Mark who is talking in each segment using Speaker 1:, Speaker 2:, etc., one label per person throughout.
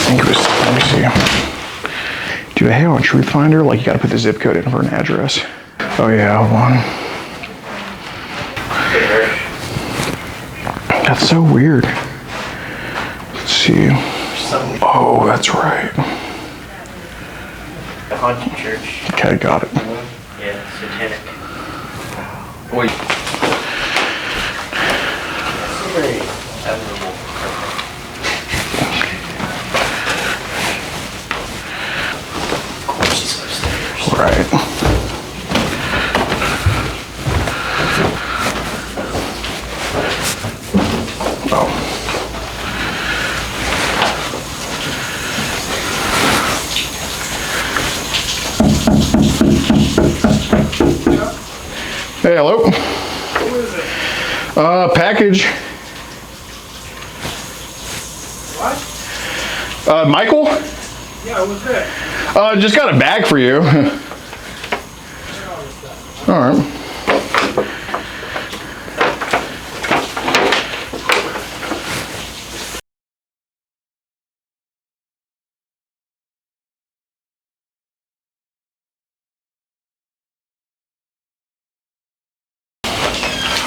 Speaker 1: think it was, let me see. Do they have on Truth Finder? Like, you gotta put the zip code in for an address. Oh yeah, hold on. That's so weird. Let's see. Oh, that's right.
Speaker 2: The haunted church.
Speaker 1: Okay, got it.
Speaker 2: Yeah, satanic. Wait. That's so very admirable. Corpses upstairs.
Speaker 1: Right. Oh. Hey, hello.
Speaker 3: Who is it?
Speaker 1: Package.
Speaker 3: What?
Speaker 1: Michael?
Speaker 3: Yeah, what's that?
Speaker 1: Just got a bag for you. All right.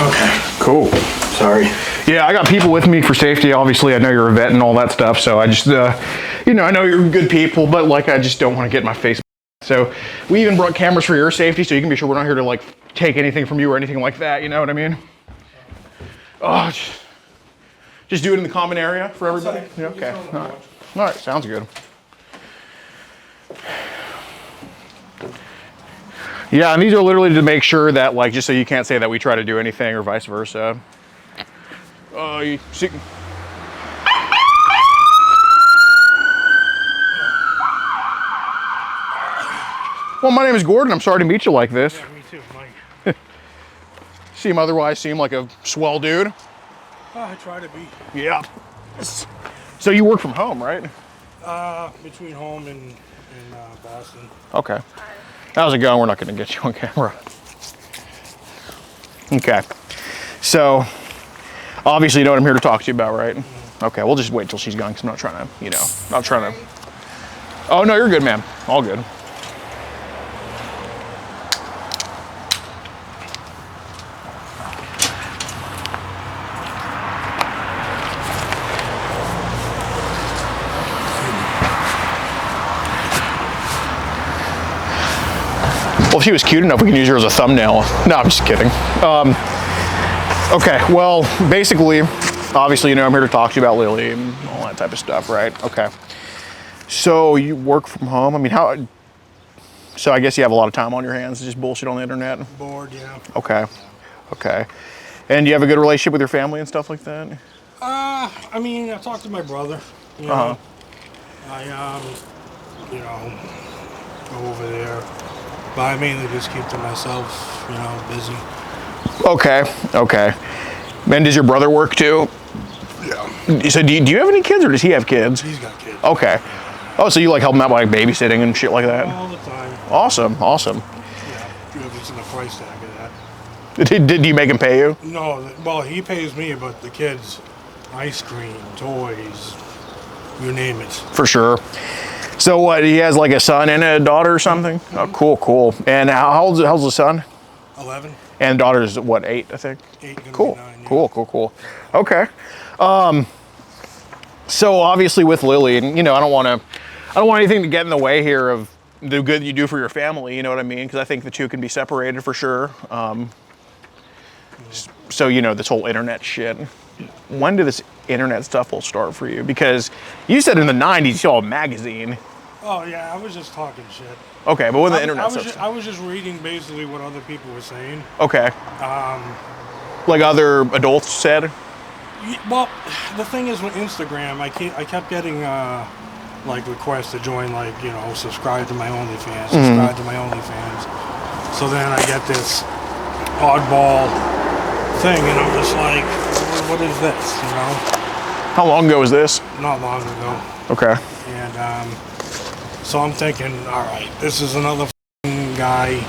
Speaker 3: Okay.
Speaker 1: Cool.
Speaker 3: Sorry.
Speaker 1: Yeah, I got people with me for safety. Obviously, I know you're a vet and all that stuff, so I just, you know, I know you're good people, but like, I just don't want to get in my face. So we even brought cameras for your safety, so you can be sure we're not here to like take anything from you or anything like that. You know what I mean? Oh, just do it in the common area for everybody. Yeah, okay. All right. Sounds good. Yeah, and these are literally to make sure that, like, just so you can't say that we try to do anything or vice versa. You see. Well, my name is Gordon. I'm sorry to meet you like this.
Speaker 3: Yeah, me too, Mike.
Speaker 1: Seem like a swell dude.
Speaker 3: I try to be.
Speaker 1: Yeah. So you work from home, right?
Speaker 3: Between home and Boston.
Speaker 1: Okay. How's it going? We're not going to get you on camera. Okay. So, obviously you know what I'm here to talk to you about, right? Okay, we'll just wait till she's gone because I'm not trying to, you know, not trying to. Oh, no, you're good, ma'am. All good. Well, if she was cute enough, we can use her as a thumbnail. No, I'm just kidding. Okay, well, basically, obviously, you know, I'm here to talk to you about Lily and all that type of stuff, right? Okay. So you work from home. I mean, so I guess you have a lot of time on your hands to just bullshit on the internet?
Speaker 3: Bored, yeah.
Speaker 1: Okay. Okay. And you have a good relationship with your family and stuff like that?
Speaker 3: I mean, I talked to my brother. You know, I, you know, go over there. But I mainly just keep to myself, you know, busy.
Speaker 1: Okay. Okay. And does your brother work too?
Speaker 3: Yeah.
Speaker 1: So do you have any kids or does he have kids?
Speaker 3: He's got kids.
Speaker 1: Okay. Oh, so you like help him out by like babysitting and shit like that?
Speaker 3: All the time.
Speaker 1: Awesome. Awesome.
Speaker 3: Yeah. If it's in the price tag of that.
Speaker 1: Did you make him pay you?
Speaker 3: No, well, he pays me, but the kids, ice cream, toys, you name it.
Speaker 1: For sure. So what, he has like a son and a daughter or something? Mm-hmm. Oh, cool, cool. And how's the son?
Speaker 3: 11.
Speaker 1: And daughter's what, 8, I think?
Speaker 3: 8, gonna
Speaker 1: cool.
Speaker 3: be 9, yeah.
Speaker 1: Cool. Okay. So obviously with Lily, and you know, I don't want anything to get in the way here of the good you do for your family, you know what I mean? Because I think the two can be separated for sure. So, you know, this whole internet shit. When did this internet stuff will start for you? Because you said in the 90s you saw a magazine.
Speaker 3: Oh, yeah, I was just talking shit.
Speaker 1: Okay, but when the internet stuff.
Speaker 3: I was just reading basically what other people were saying.
Speaker 1: Okay. Like other adults said?
Speaker 3: Well, the thing is with Instagram, I kept getting like requests to join, like, you know, subscribe to my OnlyFans, subscribe to my OnlyFans. So then I get this oddball thing, and I'm just like, what is this, you know?
Speaker 1: How long ago was this?
Speaker 3: Not long ago.
Speaker 1: Okay.
Speaker 3: And so I'm thinking, all right, this is another guy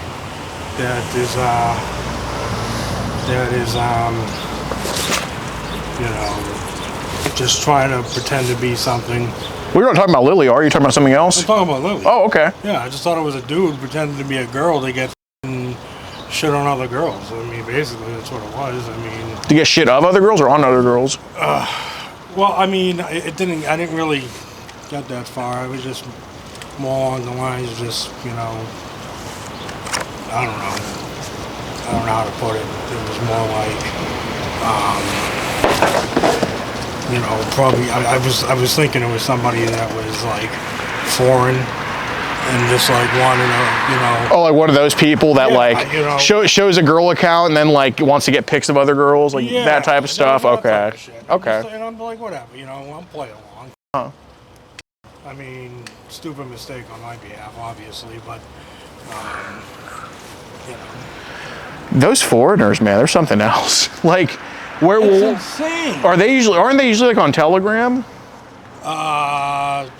Speaker 3: that is you know, just trying to pretend to be something.
Speaker 1: We're not talking about Lily, are you? Talking about something else?
Speaker 3: I'm talking about Lily.
Speaker 1: Oh, okay.
Speaker 3: Yeah, I just thought it was a dude pretending to be a girl to get shit on other girls. I mean, basically, that's what it was. I mean,
Speaker 1: To get shit of other girls or on other girls?
Speaker 3: well, I mean, it didn't. I didn't really get that far. It was just more along the lines of just, you know, I don't know. I don't know how to put it. It was more like, you know, probably. I was thinking it was somebody that was like foreign and just like wanting to, you know.
Speaker 1: Oh, like one of those people that
Speaker 3: Yeah,
Speaker 1: like
Speaker 3: you know.
Speaker 1: shows a girl account and then like wants to get pics of other girls, like
Speaker 3: Yeah,
Speaker 1: that type of stuff.
Speaker 3: that
Speaker 1: Okay.
Speaker 3: type of shit.
Speaker 1: Okay.
Speaker 3: And I'm like, whatever, you know, I'm playing along.
Speaker 1: Huh.
Speaker 3: I mean, stupid mistake on my behalf, obviously, but, you know.
Speaker 1: Those foreigners, man, they're something else. Like, where
Speaker 3: It's insane.
Speaker 1: aren't they usually like on Telegram?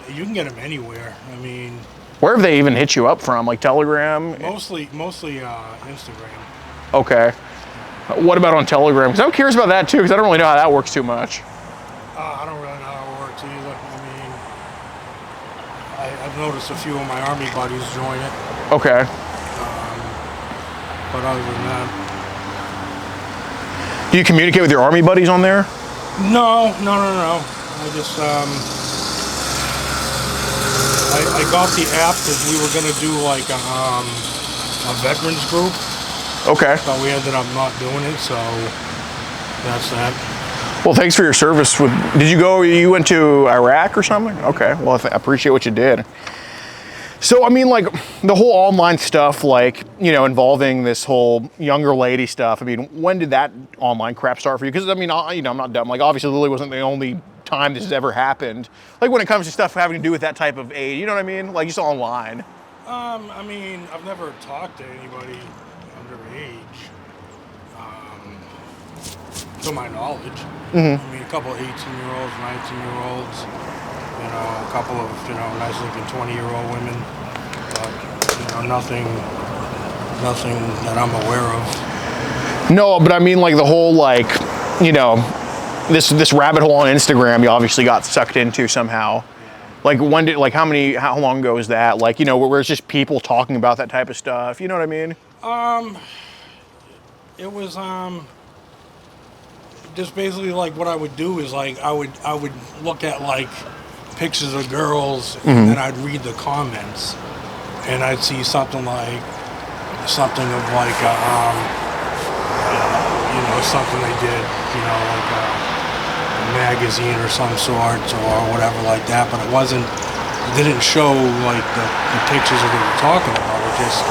Speaker 3: You can get them anywhere. I mean,
Speaker 1: Where have they even hit you up from? Like Telegram?
Speaker 3: mostly Instagram.
Speaker 1: Okay. What about on Telegram? Because I'm curious about that too, because I don't really know how that works too much.
Speaker 3: I don't really know how it works either. I mean, I've noticed a few of my army buddies join it,
Speaker 1: Okay.
Speaker 3: but other than that,
Speaker 1: Do you communicate with your army buddies on there?
Speaker 3: no. I just I got the app because we were gonna do like a veterans group,
Speaker 1: Okay.
Speaker 3: but we ended up not doing it. So that's that.
Speaker 1: Well, thanks for your service. You went to Iraq or something? Okay. Well, I appreciate what you did. So, I mean, like, the whole online stuff, like, you know, involving this whole younger lady stuff, I mean, when did that online crap start for you? Because, I mean, you know, I'm not dumb. Like, obviously, Lily wasn't the only time this has ever happened. Like, when it comes to stuff having to do with that type of age, you know what I mean? Like, just online.
Speaker 3: I mean, I've never talked to anybody underage, to my knowledge. I mean, a couple of 18-year-olds, 19-year-olds, you know, a couple of, you know, nice-looking 20-year-old women, but, you know, nothing that I'm aware of.
Speaker 1: No, but I mean, like, the whole, like, you know, this rabbit hole on Instagram you obviously got sucked into somehow. Like, how long ago was that? Like, you know, where it's just people talking about that type of stuff, you know what I mean?
Speaker 3: It was, just basically like what I would do is like I would look at like pictures of girls and I'd read the comments and I'd see something of like you know, something they did, you know, like a magazine or some sort or whatever like that, but it didn't show like the pictures that they were talking about. It just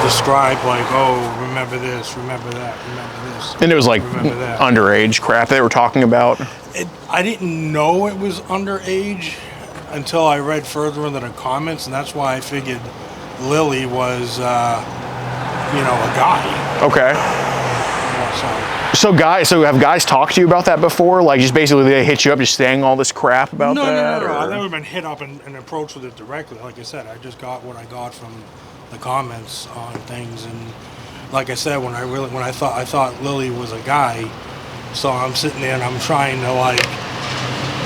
Speaker 3: described like, oh, remember this, remember that, remember this.
Speaker 1: And it was like
Speaker 3: remember that.
Speaker 1: underage crap they were talking about.
Speaker 3: I didn't know it was underage until I read further into the comments, and that's why I figured Lily was, you know, a guy.
Speaker 1: Okay. So have guys talked to you about that before? Like, just basically they hit you up just saying all this crap about that?
Speaker 3: No.
Speaker 1: or-
Speaker 3: I've never been hit up and approached with it directly. Like I said, I just got what I got from the comments on things, and like I said, when I thought Lily was a guy, so I'm sitting there and I'm trying to, like,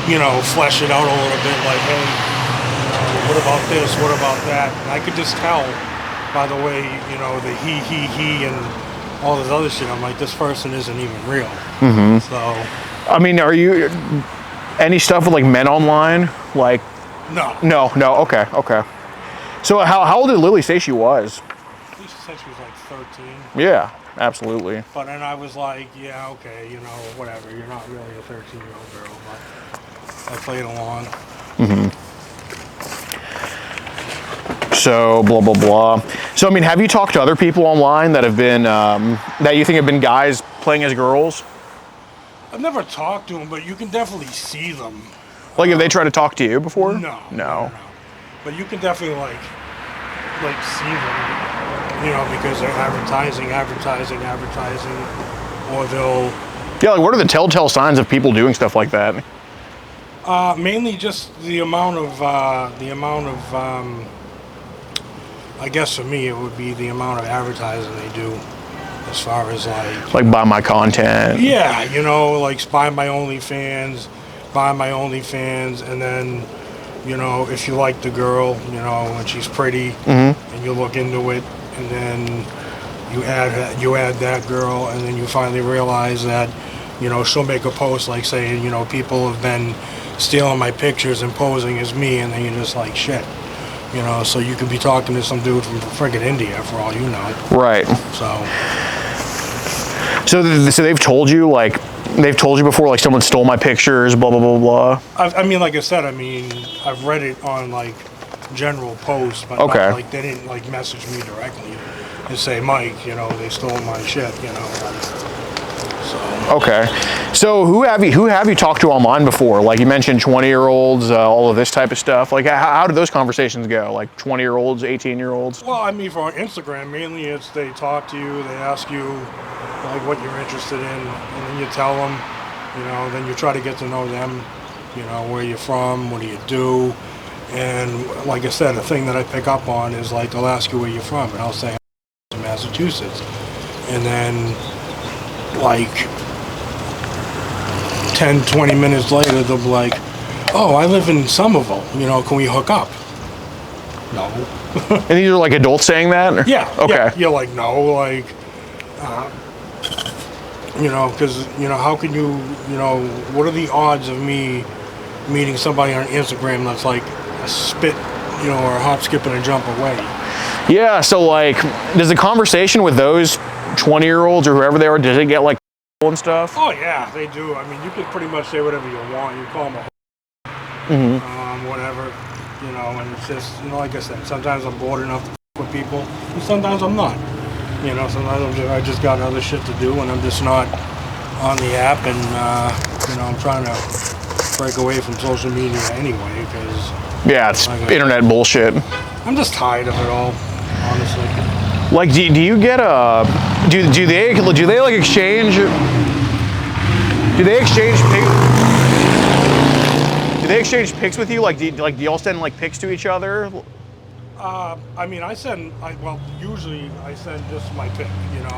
Speaker 3: you know, flesh it out a little bit, like, hey, what about this, what about that? And I could just tell by the way, you know, the he and all this other shit. I'm like, this person isn't even real. So
Speaker 1: I mean, are you any stuff with like men online? Like,
Speaker 3: no.
Speaker 1: Okay. So how old did Lily say she was?
Speaker 3: I think she said she was like 13.
Speaker 1: Yeah, absolutely.
Speaker 3: But then I was like, yeah, okay, you know, whatever. You're not really a 13-year-old girl, but I played along.
Speaker 1: So blah blah blah. So I mean, have you talked to other people online that have been that you think have been guys playing as girls?
Speaker 3: I've never talked to them, but you can definitely see them.
Speaker 1: Like, have they tried to talk to you before?
Speaker 3: No. But you can definitely like see them, you know, because they're advertising, or they'll.
Speaker 1: Yeah, like what are the telltale signs of people doing stuff like that?
Speaker 3: Mainly just the amount of I guess for me it would be the amount of advertising they do, as far as
Speaker 1: Like buy my content.
Speaker 3: yeah, you know, like buy my OnlyFans, and then you know, if you like the girl, you know, and she's pretty, and you look into it, and then you add that girl, and then you finally realize that, you know, she'll make a post like saying, you know, people have been stealing my pictures and posing as me, and then you're just like, shit. You know, so you could be talking to some dude from friggin' India for all you know.
Speaker 1: Right. So they've told you, like, they've told you before, like, someone stole my pictures, blah, blah, blah, blah?
Speaker 3: I mean, like I said, I mean, I've read it on, like, general posts, but
Speaker 1: Okay.
Speaker 3: not, like, they didn't, like, message me directly and say, Mike, you know, they stole my shit, you know. So.
Speaker 1: Okay. So who have you talked to online before? Like you mentioned 20-year-olds, all of this type of stuff. Like how did those conversations go? Like 20-year-olds, 18-year-olds?
Speaker 3: Well, I mean, for Instagram, mainly it's they talk to you, they ask you, like, what you're interested in, and then you tell them, you know, then you try to get to know them, you know, where you're from, what do you do, and like I said, the thing that I pick up on is, like, they'll ask you where you're from, and I'll say, I'm from Massachusetts, and then, like, 10, 20 minutes later, they'll be like, oh, I live in Somerville, you know, can we hook up? No.
Speaker 1: And these are like adults saying that? Or?
Speaker 3: Yeah.
Speaker 1: Okay.
Speaker 3: Yeah, you're like, no, like, you know, because, you know, how can you, you know, what are the odds of me meeting somebody on Instagram that's like a spit, you know, or a hop, skip, and a jump away?
Speaker 1: Yeah, so like, does the conversation with those 20-year-olds or whoever they are, does it get like and stuff?
Speaker 3: Oh, yeah, they do. I mean, you can pretty much say whatever you want. You call them a whatever, you know, and it's just, you know, like I said, sometimes I'm bored enough to with people, and sometimes I'm not. You know, sometimes I just got other shit to do, and I'm just not on the app, and, you know, I'm trying to break away from social media anyway, because...
Speaker 1: Yeah, it's internet bullshit.
Speaker 3: I'm just tired of it all, honestly.
Speaker 1: Like, do you get a... Do they like exchange... Do they exchange pics with you? Like, do y'all send like pics to each other?
Speaker 3: I mean, usually I send just my pic. You know,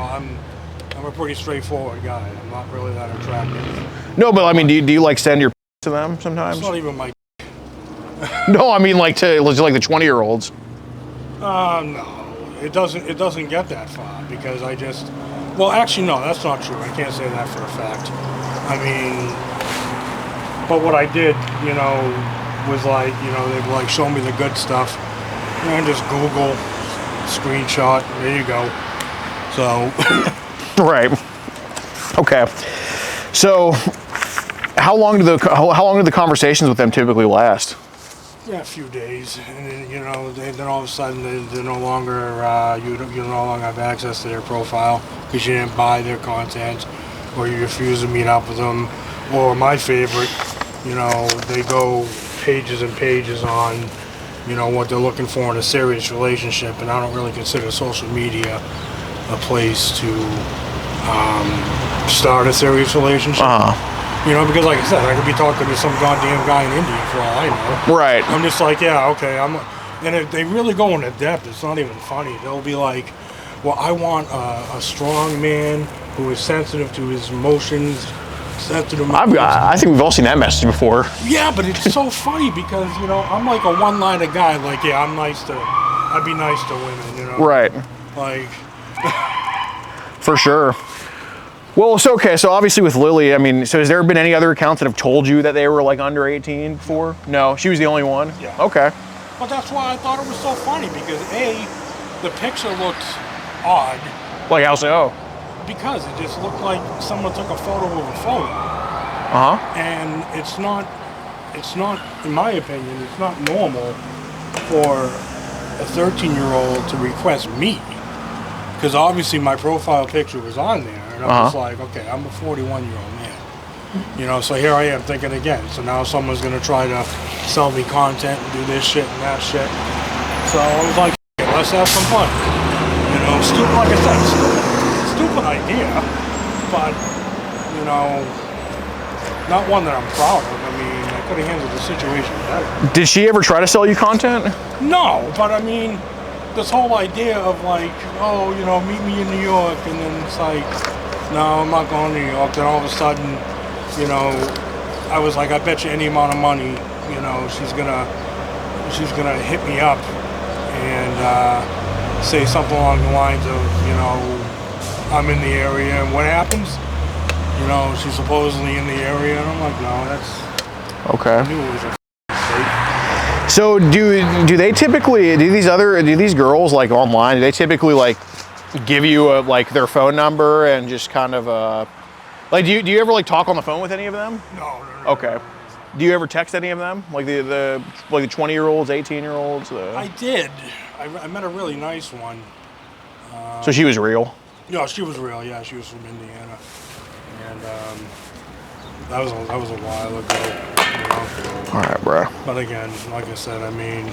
Speaker 3: I'm a pretty straightforward guy. I'm not really that attractive.
Speaker 1: No, but I mean, do you like send your pics to them sometimes?
Speaker 3: It's not even my.
Speaker 1: No, I mean like to like the 20-year-olds.
Speaker 3: No, it doesn't get that far because I just. Well, actually, no, that's not true. I can't say that for a fact. I mean, but what I did, you know, was like, you know, they'd like show me the good stuff. And just Google, screenshot, there you go. So.
Speaker 1: Right. Okay. So, how long do the conversations with them typically last?
Speaker 3: Yeah, a few days, and then, you know, then all of a sudden they're no longer you no longer have access to their profile because you didn't buy their content, or you refuse to meet up with them, or my favorite, you know, they go pages and pages on, you know, what they're looking for in a serious relationship, and I don't really consider social media a place to start a serious relationship. You know, because like I said, I could be talking to some goddamn guy in India for all I know.
Speaker 1: Right.
Speaker 3: I'm just like, yeah, okay. And if they really go into depth, it's not even funny. They'll be like, well, I want a strong man who is sensitive to his emotions, sensitive.
Speaker 1: I think we've all seen that message before.
Speaker 3: Yeah, but it's so funny because, you know, I'm like a one-liner guy. Like, yeah, I'd be nice to women, you know.
Speaker 1: Right.
Speaker 3: Like.
Speaker 1: For sure. Well, so okay, so obviously with Lily, I mean, so has there been any other accounts that have told you that they were like under 18 before? No, she was the only one?
Speaker 3: Yeah.
Speaker 1: Okay.
Speaker 3: But that's why I thought it was so funny because the picture looked odd.
Speaker 1: Like how so?
Speaker 3: Because it just looked like someone took a photo of a photo. And it's not, in my opinion, it's not normal for a 13-year-old to request me. Because obviously my profile picture was on there. And I'm just like, okay, I'm a 41-year-old man. You know, so here I am thinking again. So now someone's going to try to sell me content and do this shit and that shit. So I was like, let's have some fun. You know, stupid, like I said, stupid idea. But, you know, not one that I'm proud of. I mean, I could have handled the situation better. Did
Speaker 1: she ever try to sell you content?
Speaker 3: No, but I mean, this whole idea of like, oh, you know, meet me in New York, and then it's like, no, I'm not going to New York. Then all of a sudden, you know, I was like, I bet you any amount of money, you know, she's gonna she's gonna hit me up and say something along the lines of, you know, I'm in the area, and what happens? You know, she's supposedly in the area, and I'm like, no, that's
Speaker 1: Okay.
Speaker 3: I knew it was a fake.
Speaker 1: So do they typically do these girls like online? Do they typically like give you like their phone number and just kind of like do you ever like talk on the phone with any of them?
Speaker 3: No.
Speaker 1: Okay. Do you ever text any of them? Like the 20-year-olds, 18-year-olds?
Speaker 3: I did. I met a really nice one.
Speaker 1: So she was real.
Speaker 3: No, she was real. Yeah, she was from Indiana, and that was a while ago. You know?
Speaker 1: All right, bro.
Speaker 3: But again, like I said, I mean,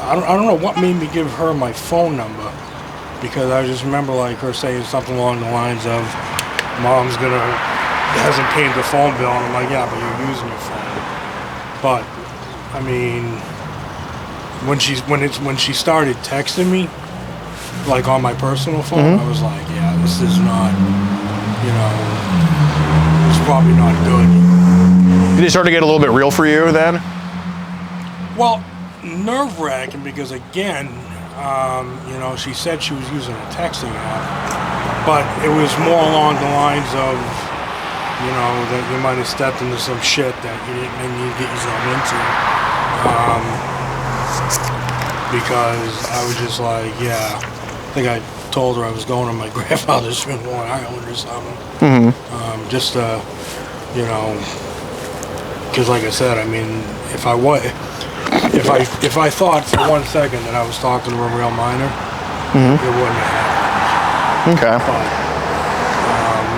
Speaker 3: I don't know what made me give her my phone number, because I just remember like her saying something along the lines of, "Mom's hasn't paid the phone bill," and I'm like, "Yeah, but you're using your phone." But I mean, when she started texting me, like on my personal phone, I was like, yeah, this is not, you know, it's probably not good.
Speaker 1: Did it start to get a little bit real for you then?
Speaker 3: Well, nerve-wracking, because again, you know, she said she was using a texting app, but it was more along the lines of, you know, that you might have stepped into some shit that you didn't need to get yourself into. Because I was just like, yeah, I think I told her I was going to my grandfather's funeral in Ireland or something. Just you know, because like I said, I mean, if I thought for 1 second that I was talking to a real minor, it wouldn't have happened.
Speaker 1: Okay.
Speaker 3: But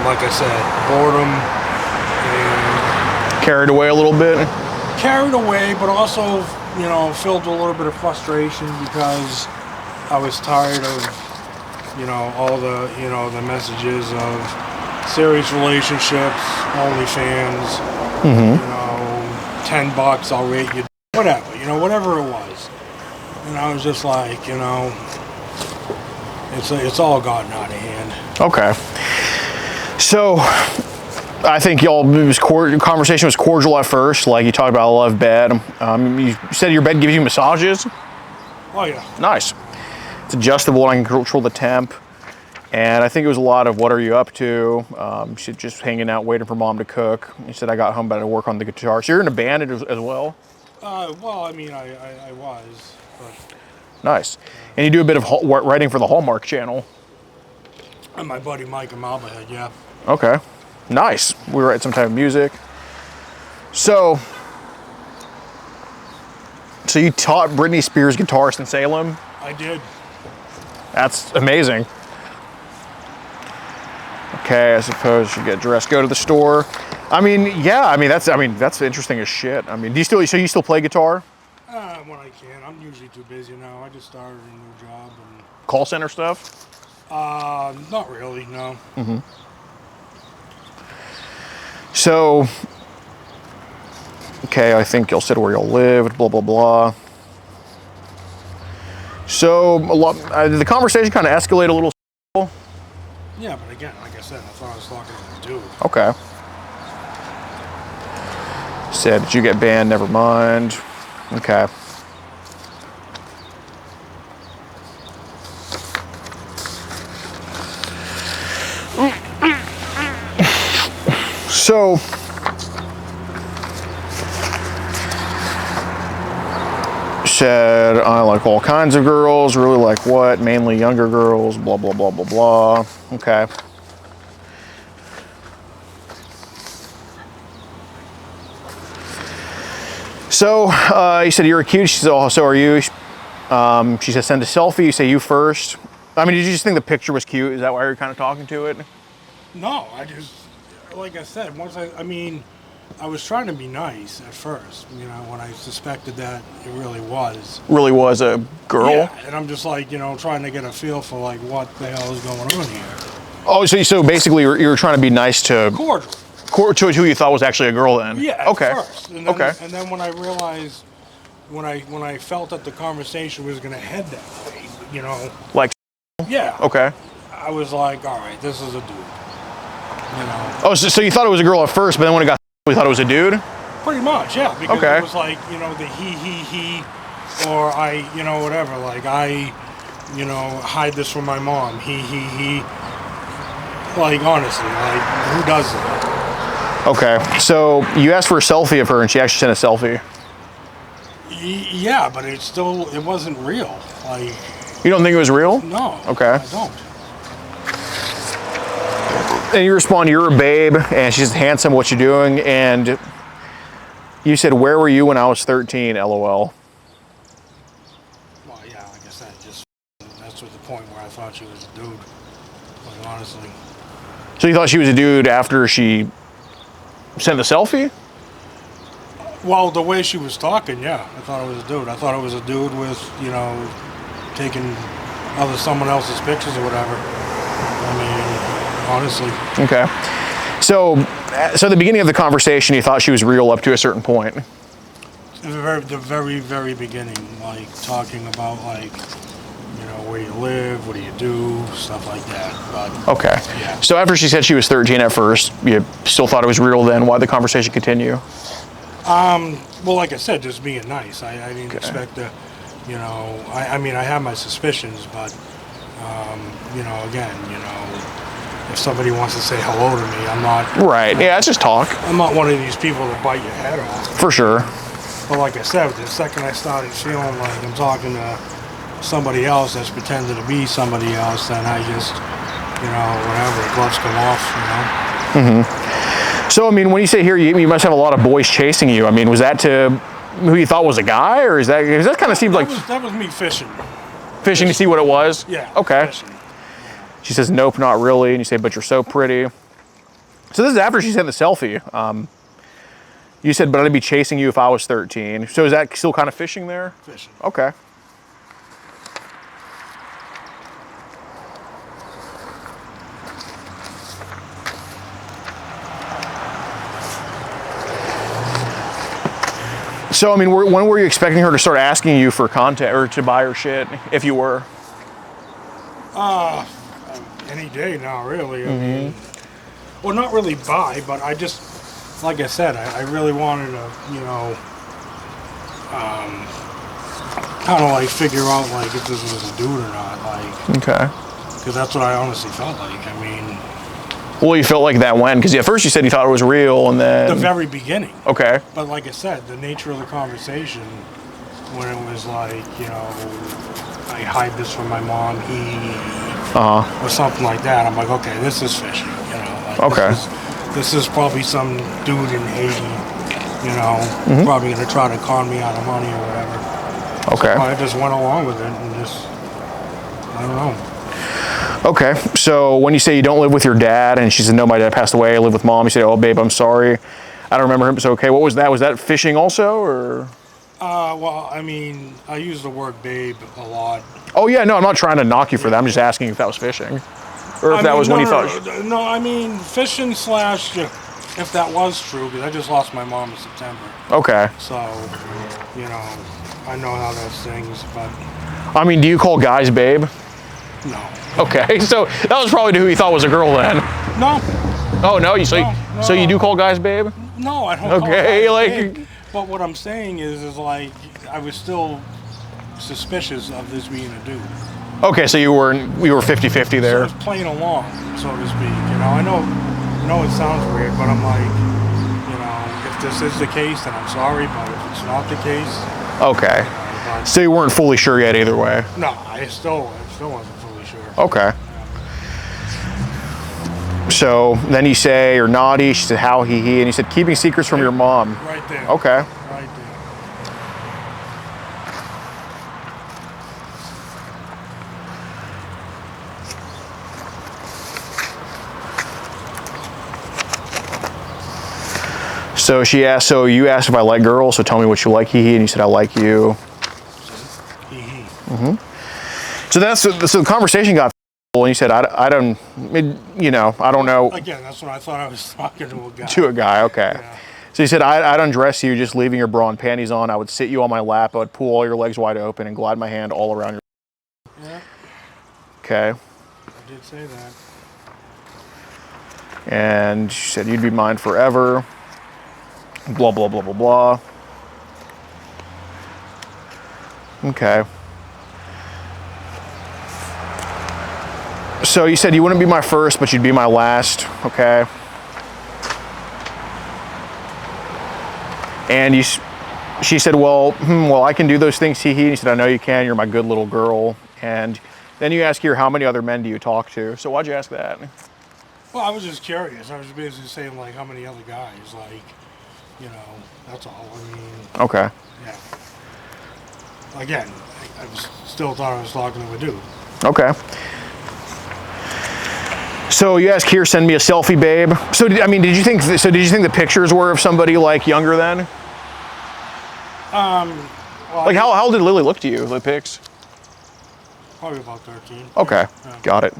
Speaker 3: like I said, boredom and
Speaker 1: Carried away a little bit.
Speaker 3: carried away, but also, you know, filled with a little bit of frustration, because I was tired of, you know, all the, you know, the messages of serious relationships, OnlyFans, you know, $10, I'll rate you, whatever, you know, whatever it was. And I was just like, you know, it's all gotten out of hand.
Speaker 1: Okay. So I think your conversation was cordial at first. Like you talked about a love bed. You said your bed gives you massages.
Speaker 3: Oh yeah.
Speaker 1: Nice. It's adjustable and I can control the temp. And I think it was a lot of what are you up to? She's just hanging out, waiting for mom to cook. You said I got home, but I had to work on the guitar. So you're in a band as well?
Speaker 3: Well, I mean, I was, but.
Speaker 1: Nice. And you do a bit of writing for the Hallmark Channel.
Speaker 3: And my buddy Mike in Malden, yeah.
Speaker 1: Okay. Nice. We write some type of music. So you taught Britney Spears guitarist in Salem?
Speaker 3: I did.
Speaker 1: That's amazing. Okay, I suppose you get dressed, go to the store. I mean, yeah, I mean that's interesting as shit. I mean, so you still play guitar?
Speaker 3: When I can. I'm usually too busy now. I just started a new job and
Speaker 1: Call center stuff?
Speaker 3: not really, no.
Speaker 1: So, okay, I think you'll said where you'll live, blah, blah, blah. So, the conversation kind of escalated a little.
Speaker 3: Yeah, but again, like I said, I thought I was talking to this dude.
Speaker 1: Okay. Said, did you get banned? Never mind. Okay. So, said, I like all kinds of girls, really like what? Mainly younger girls, blah, blah, blah, blah, blah. Okay. So, you said you're cute. She said, oh, so are you? She said, send a selfie. You say you first. I mean, did you just think the picture was cute? Is that why you're kind of talking to it?
Speaker 3: No, I just, like I said, I was trying to be nice at first, you know, when I suspected that it really was.
Speaker 1: Really was a girl?
Speaker 3: Yeah, and I'm just like, you know, trying to get a feel for like what the hell is going on here.
Speaker 1: Oh, so basically you were trying to be nice to
Speaker 3: Cordial.
Speaker 1: who you thought was actually a girl then?
Speaker 3: Yeah, at
Speaker 1: okay.
Speaker 3: first. And then,
Speaker 1: okay.
Speaker 3: And then when I realized, when I felt that the conversation was going to head that way, you know.
Speaker 1: Like.
Speaker 3: Yeah.
Speaker 1: Okay.
Speaker 3: I was like, all right, this is a dude. You know.
Speaker 1: Oh, so you thought it was a girl at first, but then when it got, we thought it was a dude?
Speaker 3: Pretty much, yeah. Because
Speaker 1: Okay.
Speaker 3: it was like, you know, the he, or I, you know, whatever. Like I, you know, hide this from my mom. He. Like honestly, like who does that?
Speaker 1: Okay. So you asked for a selfie of her, and she actually sent a selfie.
Speaker 3: Yeah, but it wasn't real. Like,
Speaker 1: You don't think it was real?
Speaker 3: no.
Speaker 1: Okay.
Speaker 3: I don't.
Speaker 1: And you respond, "You're a babe," and she's handsome. What you doing? And you said, "Where were you when I was 13?" LOL.
Speaker 3: Well, yeah, like I said, that's to the point where I thought she was a dude. Like honestly.
Speaker 1: So you thought she was a dude after she sent the selfie?
Speaker 3: Well, the way she was talking, yeah, I thought it was a dude. I thought it was a dude with, you know, taking someone else's pictures or whatever. I mean, honestly.
Speaker 1: Okay. So at the beginning of the conversation, you thought she was real up to a certain point.
Speaker 3: The very, very beginning, like talking about like, you know, where you live, what do you do, stuff like that. But
Speaker 1: Okay.
Speaker 3: yeah.
Speaker 1: So after she said she was 13 at first, you still thought it was real then? Why'd the conversation continue?
Speaker 3: Well, like I said, just being nice. I didn't expect to, you know, I mean, I have my suspicions, but, you know, again, you know, if somebody wants to say hello to me, I'm not.
Speaker 1: Right. Yeah, it's just talk.
Speaker 3: I'm not one of these people that bite your head off.
Speaker 1: For sure.
Speaker 3: But like I said, the second I started feeling like I'm talking to somebody else that's pretending to be somebody else, then I just, you know, whatever, gloves come off, you know.
Speaker 1: So, I mean, when you say here, you must have a lot of boys chasing you. I mean, was that to who you thought was a guy, or is that kind of seemed like
Speaker 3: That was me fishing.
Speaker 1: fishing to see what it was?
Speaker 3: Yeah.
Speaker 1: Okay.
Speaker 3: Fishing.
Speaker 1: She says, "Nope, not really." And you say, "But you're so pretty." So this is after she sent the selfie. You said, "But I'd be chasing you if I was 13." So is that still kind of fishing there?
Speaker 3: Fishing.
Speaker 1: Okay. So, I mean, when were you expecting her to start asking you for content or to buy her shit, if you were?
Speaker 3: Any day now, really. I mean, well, not really buy, but I just, like I said, I really wanted to, you know, kind of like figure out like if this was a dude or not, like,
Speaker 1: Okay.
Speaker 3: because that's what I honestly felt like. I mean,
Speaker 1: Well, you felt like that when? Because at first you said you thought it was real, and then...
Speaker 3: the very beginning.
Speaker 1: Okay.
Speaker 3: But like I said, the nature of the conversation, when it was like, you know, I hide this from my mom, or something like that, I'm like, okay, this is fishy, you know. Like,
Speaker 1: Okay.
Speaker 3: This is probably some dude in Haiti, you know, probably gonna try to con me out of money or whatever.
Speaker 1: Okay.
Speaker 3: So I just went along with it and just, I don't know.
Speaker 1: Okay. So when you say you don't live with your dad, and she said, "No, my dad passed away, I live with mom," you say, "Oh, babe, I'm sorry. I don't remember him." So, okay, what was that? Was that fishing also, or?
Speaker 3: Well, I mean, I use the word babe a lot.
Speaker 1: Oh, yeah, no, I'm not trying to knock you for that. I'm just asking if that was fishing. Or if that was when you thought...
Speaker 3: No, I mean, fishing / if that was true, because I just lost my mom in September.
Speaker 1: Okay.
Speaker 3: So, you know, I know how that stings, but
Speaker 1: I mean, do you call guys babe?
Speaker 3: no.
Speaker 1: Okay, so that was probably who you thought was a girl then.
Speaker 3: No,
Speaker 1: Oh, no, so you do call guys babe?
Speaker 3: no, I don't.
Speaker 1: Okay,
Speaker 3: call
Speaker 1: like-
Speaker 3: guys babe. But what I'm saying is like, I was still suspicious of this being a dude.
Speaker 1: Okay, so you were 50-50
Speaker 3: So
Speaker 1: there.
Speaker 3: it's playing along, so to speak. You know, I know it sounds weird, but I'm like, you know, if this is the case, then I'm sorry. But if it's not the case,
Speaker 1: Okay.
Speaker 3: but
Speaker 1: So you weren't fully sure yet either way.
Speaker 3: no, I still wasn't fully sure.
Speaker 1: Okay. So then you say, "You're naughty." She said, "How he," and you said, "Keeping secrets from your mom."
Speaker 3: Right there.
Speaker 1: Okay.
Speaker 3: Right there.
Speaker 1: So she asked, so you asked if I like girls, so tell me what you like, and you said, "I like you."
Speaker 3: Hee.
Speaker 1: So so the conversation got and you said, I don't, you know, I don't know,
Speaker 3: Again, that's when I thought I was talking to a guy.
Speaker 1: to a guy, okay.
Speaker 3: Yeah.
Speaker 1: So you said, I'd undress you just leaving your bra and panties on. I would sit you on my lap. I would pull all your legs wide open and glide my hand all around your...
Speaker 3: Yeah,
Speaker 1: Okay.
Speaker 3: I did say that.
Speaker 1: And she said, "You'd be mine forever." blah, blah, blah, blah, blah. Okay. So you said you wouldn't be my first, but you'd be my last, okay? And she said, well, I can do those things, he. And he said, I know you can, you're my good little girl. And then you ask here, how many other men do you talk to? So why'd you ask that?
Speaker 3: Well, I was just curious. I was basically saying, like, how many other guys, like, you know, that's all. I mean,
Speaker 1: Okay.
Speaker 3: yeah. Again, still thought I was talking to a dude.
Speaker 1: Okay. So you ask here, send me a selfie, babe. So did you think the pictures were of somebody like younger then?
Speaker 3: Well,
Speaker 1: Like how did Lily look to you, the pics?
Speaker 3: probably about 13.
Speaker 1: Okay,
Speaker 3: Yeah.
Speaker 1: got it.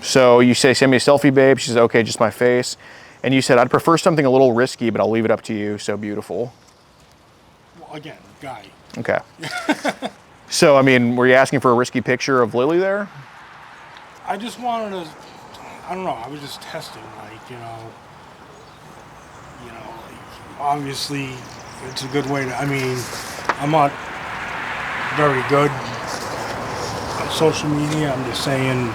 Speaker 1: So you say, send me a selfie, babe. She says, okay, just my face. And you said, I'd prefer something a little risky, but I'll leave it up to you. So beautiful.
Speaker 3: Well, again, guy.
Speaker 1: Okay. So, I mean, were you asking for a risky picture of Lily there?
Speaker 3: I just wanted to, I don't know, I was just testing, like, like, obviously it's a good way to, I mean, I'm not very good at social media. I'm just saying,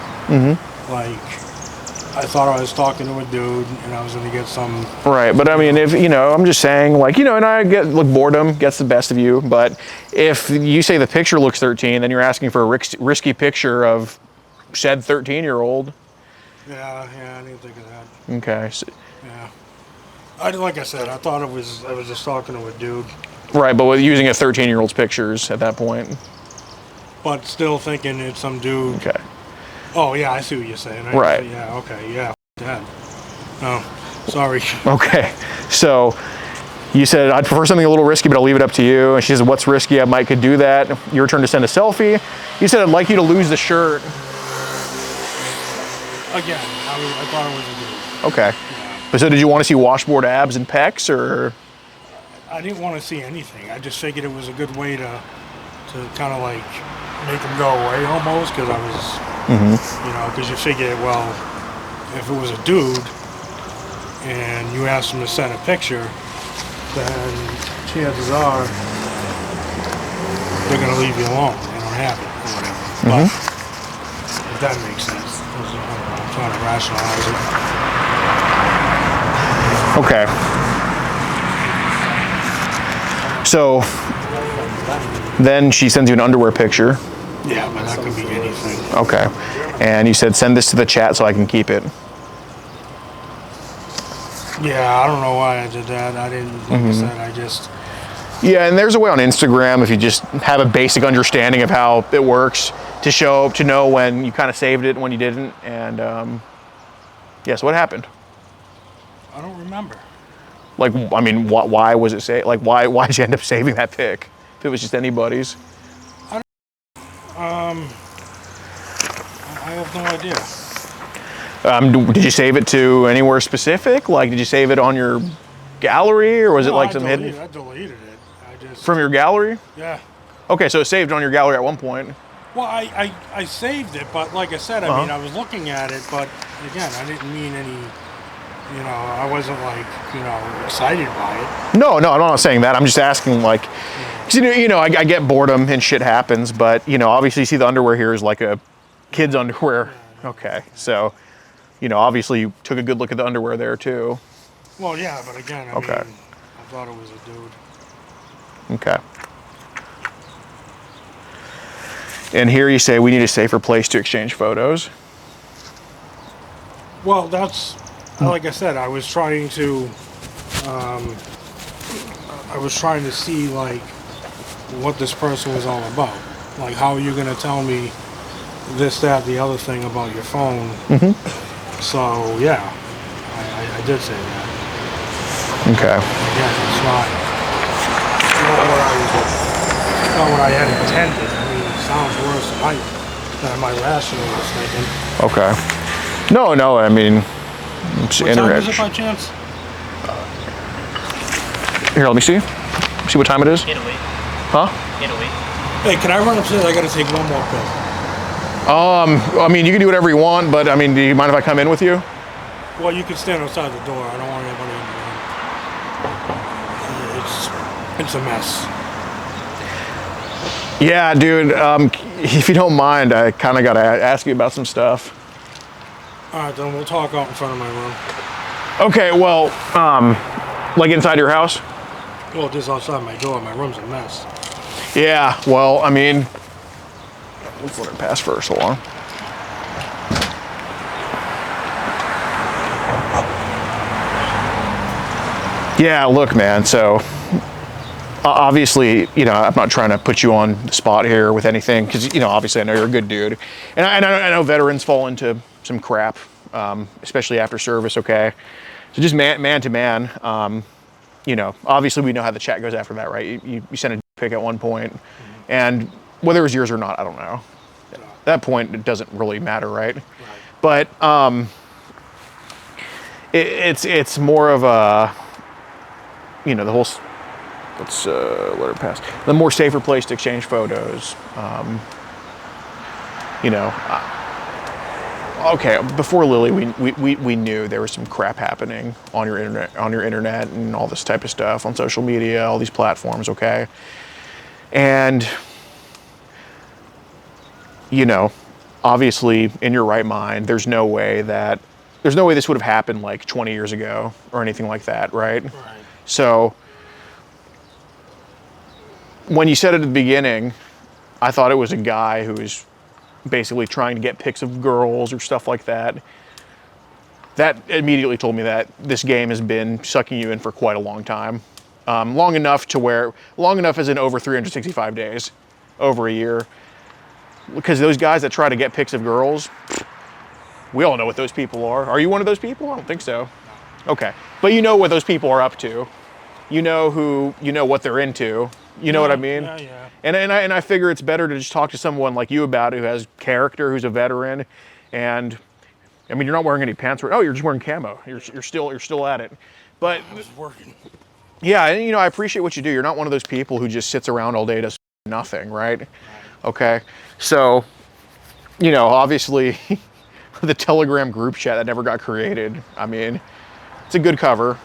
Speaker 3: like, I thought I was talking to a dude and I was going to get some.
Speaker 1: Right, but I mean, if, I'm just saying, like, and I get, look, boredom gets the best of you, but if you say the picture looks 13, then you're asking for a risky picture of said 13-year-old.
Speaker 3: Yeah, I didn't think of that.
Speaker 1: Okay. So,
Speaker 3: yeah. Like I said, I thought I was just talking to a dude.
Speaker 1: right, but with using a 13-year-old's pictures at that point.
Speaker 3: But still thinking it's some dude.
Speaker 1: Okay.
Speaker 3: Oh, yeah, I see what you're saying.
Speaker 1: Right.
Speaker 3: Yeah, okay, yeah. That. Oh, sorry.
Speaker 1: Okay. So you said, I'd prefer something a little risky, but I'll leave it up to you. And she said, what's risky? I might could do that. Your turn to send a selfie. You said, I'd like you to lose the shirt.
Speaker 3: Again, I thought it was a dude.
Speaker 1: Okay.
Speaker 3: Yeah.
Speaker 1: So did you want to see washboard abs and pecs, or?
Speaker 3: I didn't want to see anything. I just figured it was a good way to kind of like make them go away almost, because I was, because you figure, well, if it was a dude and you asked them to send a picture, then chances are they're going to leave you alone. They don't have it or whatever. But if that makes sense. I'm trying to rationalize
Speaker 1: Okay. So then she sends you an underwear picture.
Speaker 3: it. Yeah, but that could be anything.
Speaker 1: Okay. And you said, send this to the chat so I can keep it.
Speaker 3: Yeah, I don't know why I did that. I didn't, like I said, I just...
Speaker 1: Yeah, and there's a way on Instagram, if you just have a basic understanding of how it works, to know when you kind of saved it and when you didn't. And yeah, so what happened?
Speaker 3: I don't remember.
Speaker 1: Like, I mean, why was it saved? Like, why did you end up saving that pic? If it was just anybody's?
Speaker 3: I have no idea.
Speaker 1: Did you save it to anywhere specific? Like, did you save it on your gallery, or was it like some hidden?
Speaker 3: I deleted it. I just...
Speaker 1: From your gallery?
Speaker 3: Yeah.
Speaker 1: Okay, so it saved on your gallery at one point.
Speaker 3: Well, I saved it, but like I said, I mean, I was looking at it, but again, I didn't mean any, I wasn't like, excited by it.
Speaker 1: No, I'm not saying that. I'm just asking, like, 'cause, I get boredom and shit happens, but, obviously you see the underwear here is like a kid's underwear. Okay, so, obviously you took a good look at the underwear there too.
Speaker 3: Well, yeah, but again, I mean, I thought it was a dude.
Speaker 1: Okay. And here you say we need a safer place to exchange photos.
Speaker 3: Well, that's, like I said, I was trying to see, like, what this person was all about. Like, how are you going to tell me this, that, the other thing about your phone? So, yeah, I did say that.
Speaker 1: Okay.
Speaker 3: Yeah, it's not what I had intended. I mean, it sounds worse than my rational was thinking.
Speaker 1: Okay. No, I mean, it's
Speaker 3: What time is it by chance?
Speaker 1: Here, let me see. See what time it is?
Speaker 2: 8:08.
Speaker 1: Huh?
Speaker 2: 8:08.
Speaker 3: Hey, can I run upstairs? I gotta take one more pill.
Speaker 1: I mean, you can do whatever you want, but I mean, do you mind if I come in with you?
Speaker 3: Well, you can stand outside the door. I don't want anybody in the room. It's a mess.
Speaker 1: Yeah, dude. If you don't mind, I kind of got to ask you about some stuff.
Speaker 3: All right, then we'll talk out in front of my room.
Speaker 1: Okay, well, like inside your house?
Speaker 3: Well, just outside my door. My room's a mess.
Speaker 1: Yeah, well, I mean, let's let her pass first. Hold on. Yeah, look, man, so obviously, you know, I'm not trying to put you on the spot here with anything because, you know, obviously I know you're a good dude. And I know veterans fall into some crap, especially after service, okay? So just man to man, you know, obviously we know how the chat goes after that, right? You send a pic at one point, and whether it was yours or not, I don't know. At that point, it doesn't really matter, right? But it's more of a, you know, the whole, let's let her pass. The more safer place to exchange photos. You know, okay. Before Lily, we knew there was some crap happening on your internet, and all this type of stuff on social media, all these platforms. Okay, and you know, obviously, in your right mind, there's no way this would have happened like 20 years ago or anything like that, right?
Speaker 3: Right.
Speaker 1: So when you said it at the beginning, I thought it was a guy who was basically trying to get pics of girls or stuff like that. That immediately told me that this game has been sucking you in for quite a long time. Long enough as in over 365 days, over a year. Because those guys that try to get pics of girls, we all know what those people are. Are you one of those people? I don't think so. Okay, but you know what those people are up to. You know what they're into. You know what I mean?
Speaker 3: Yeah.
Speaker 1: And I figure it's better to just talk to someone like you about it, who has character, who's a veteran, and I mean, you're not wearing any pants. Oh, you're just wearing camo. You're still at it. But
Speaker 3: I was working.
Speaker 1: yeah, and you know, I appreciate what you do. You're not one of those people who just sits around all day does nothing, right? Okay, so you know, obviously, the Telegram group chat that never got created. I mean, it's a good cover.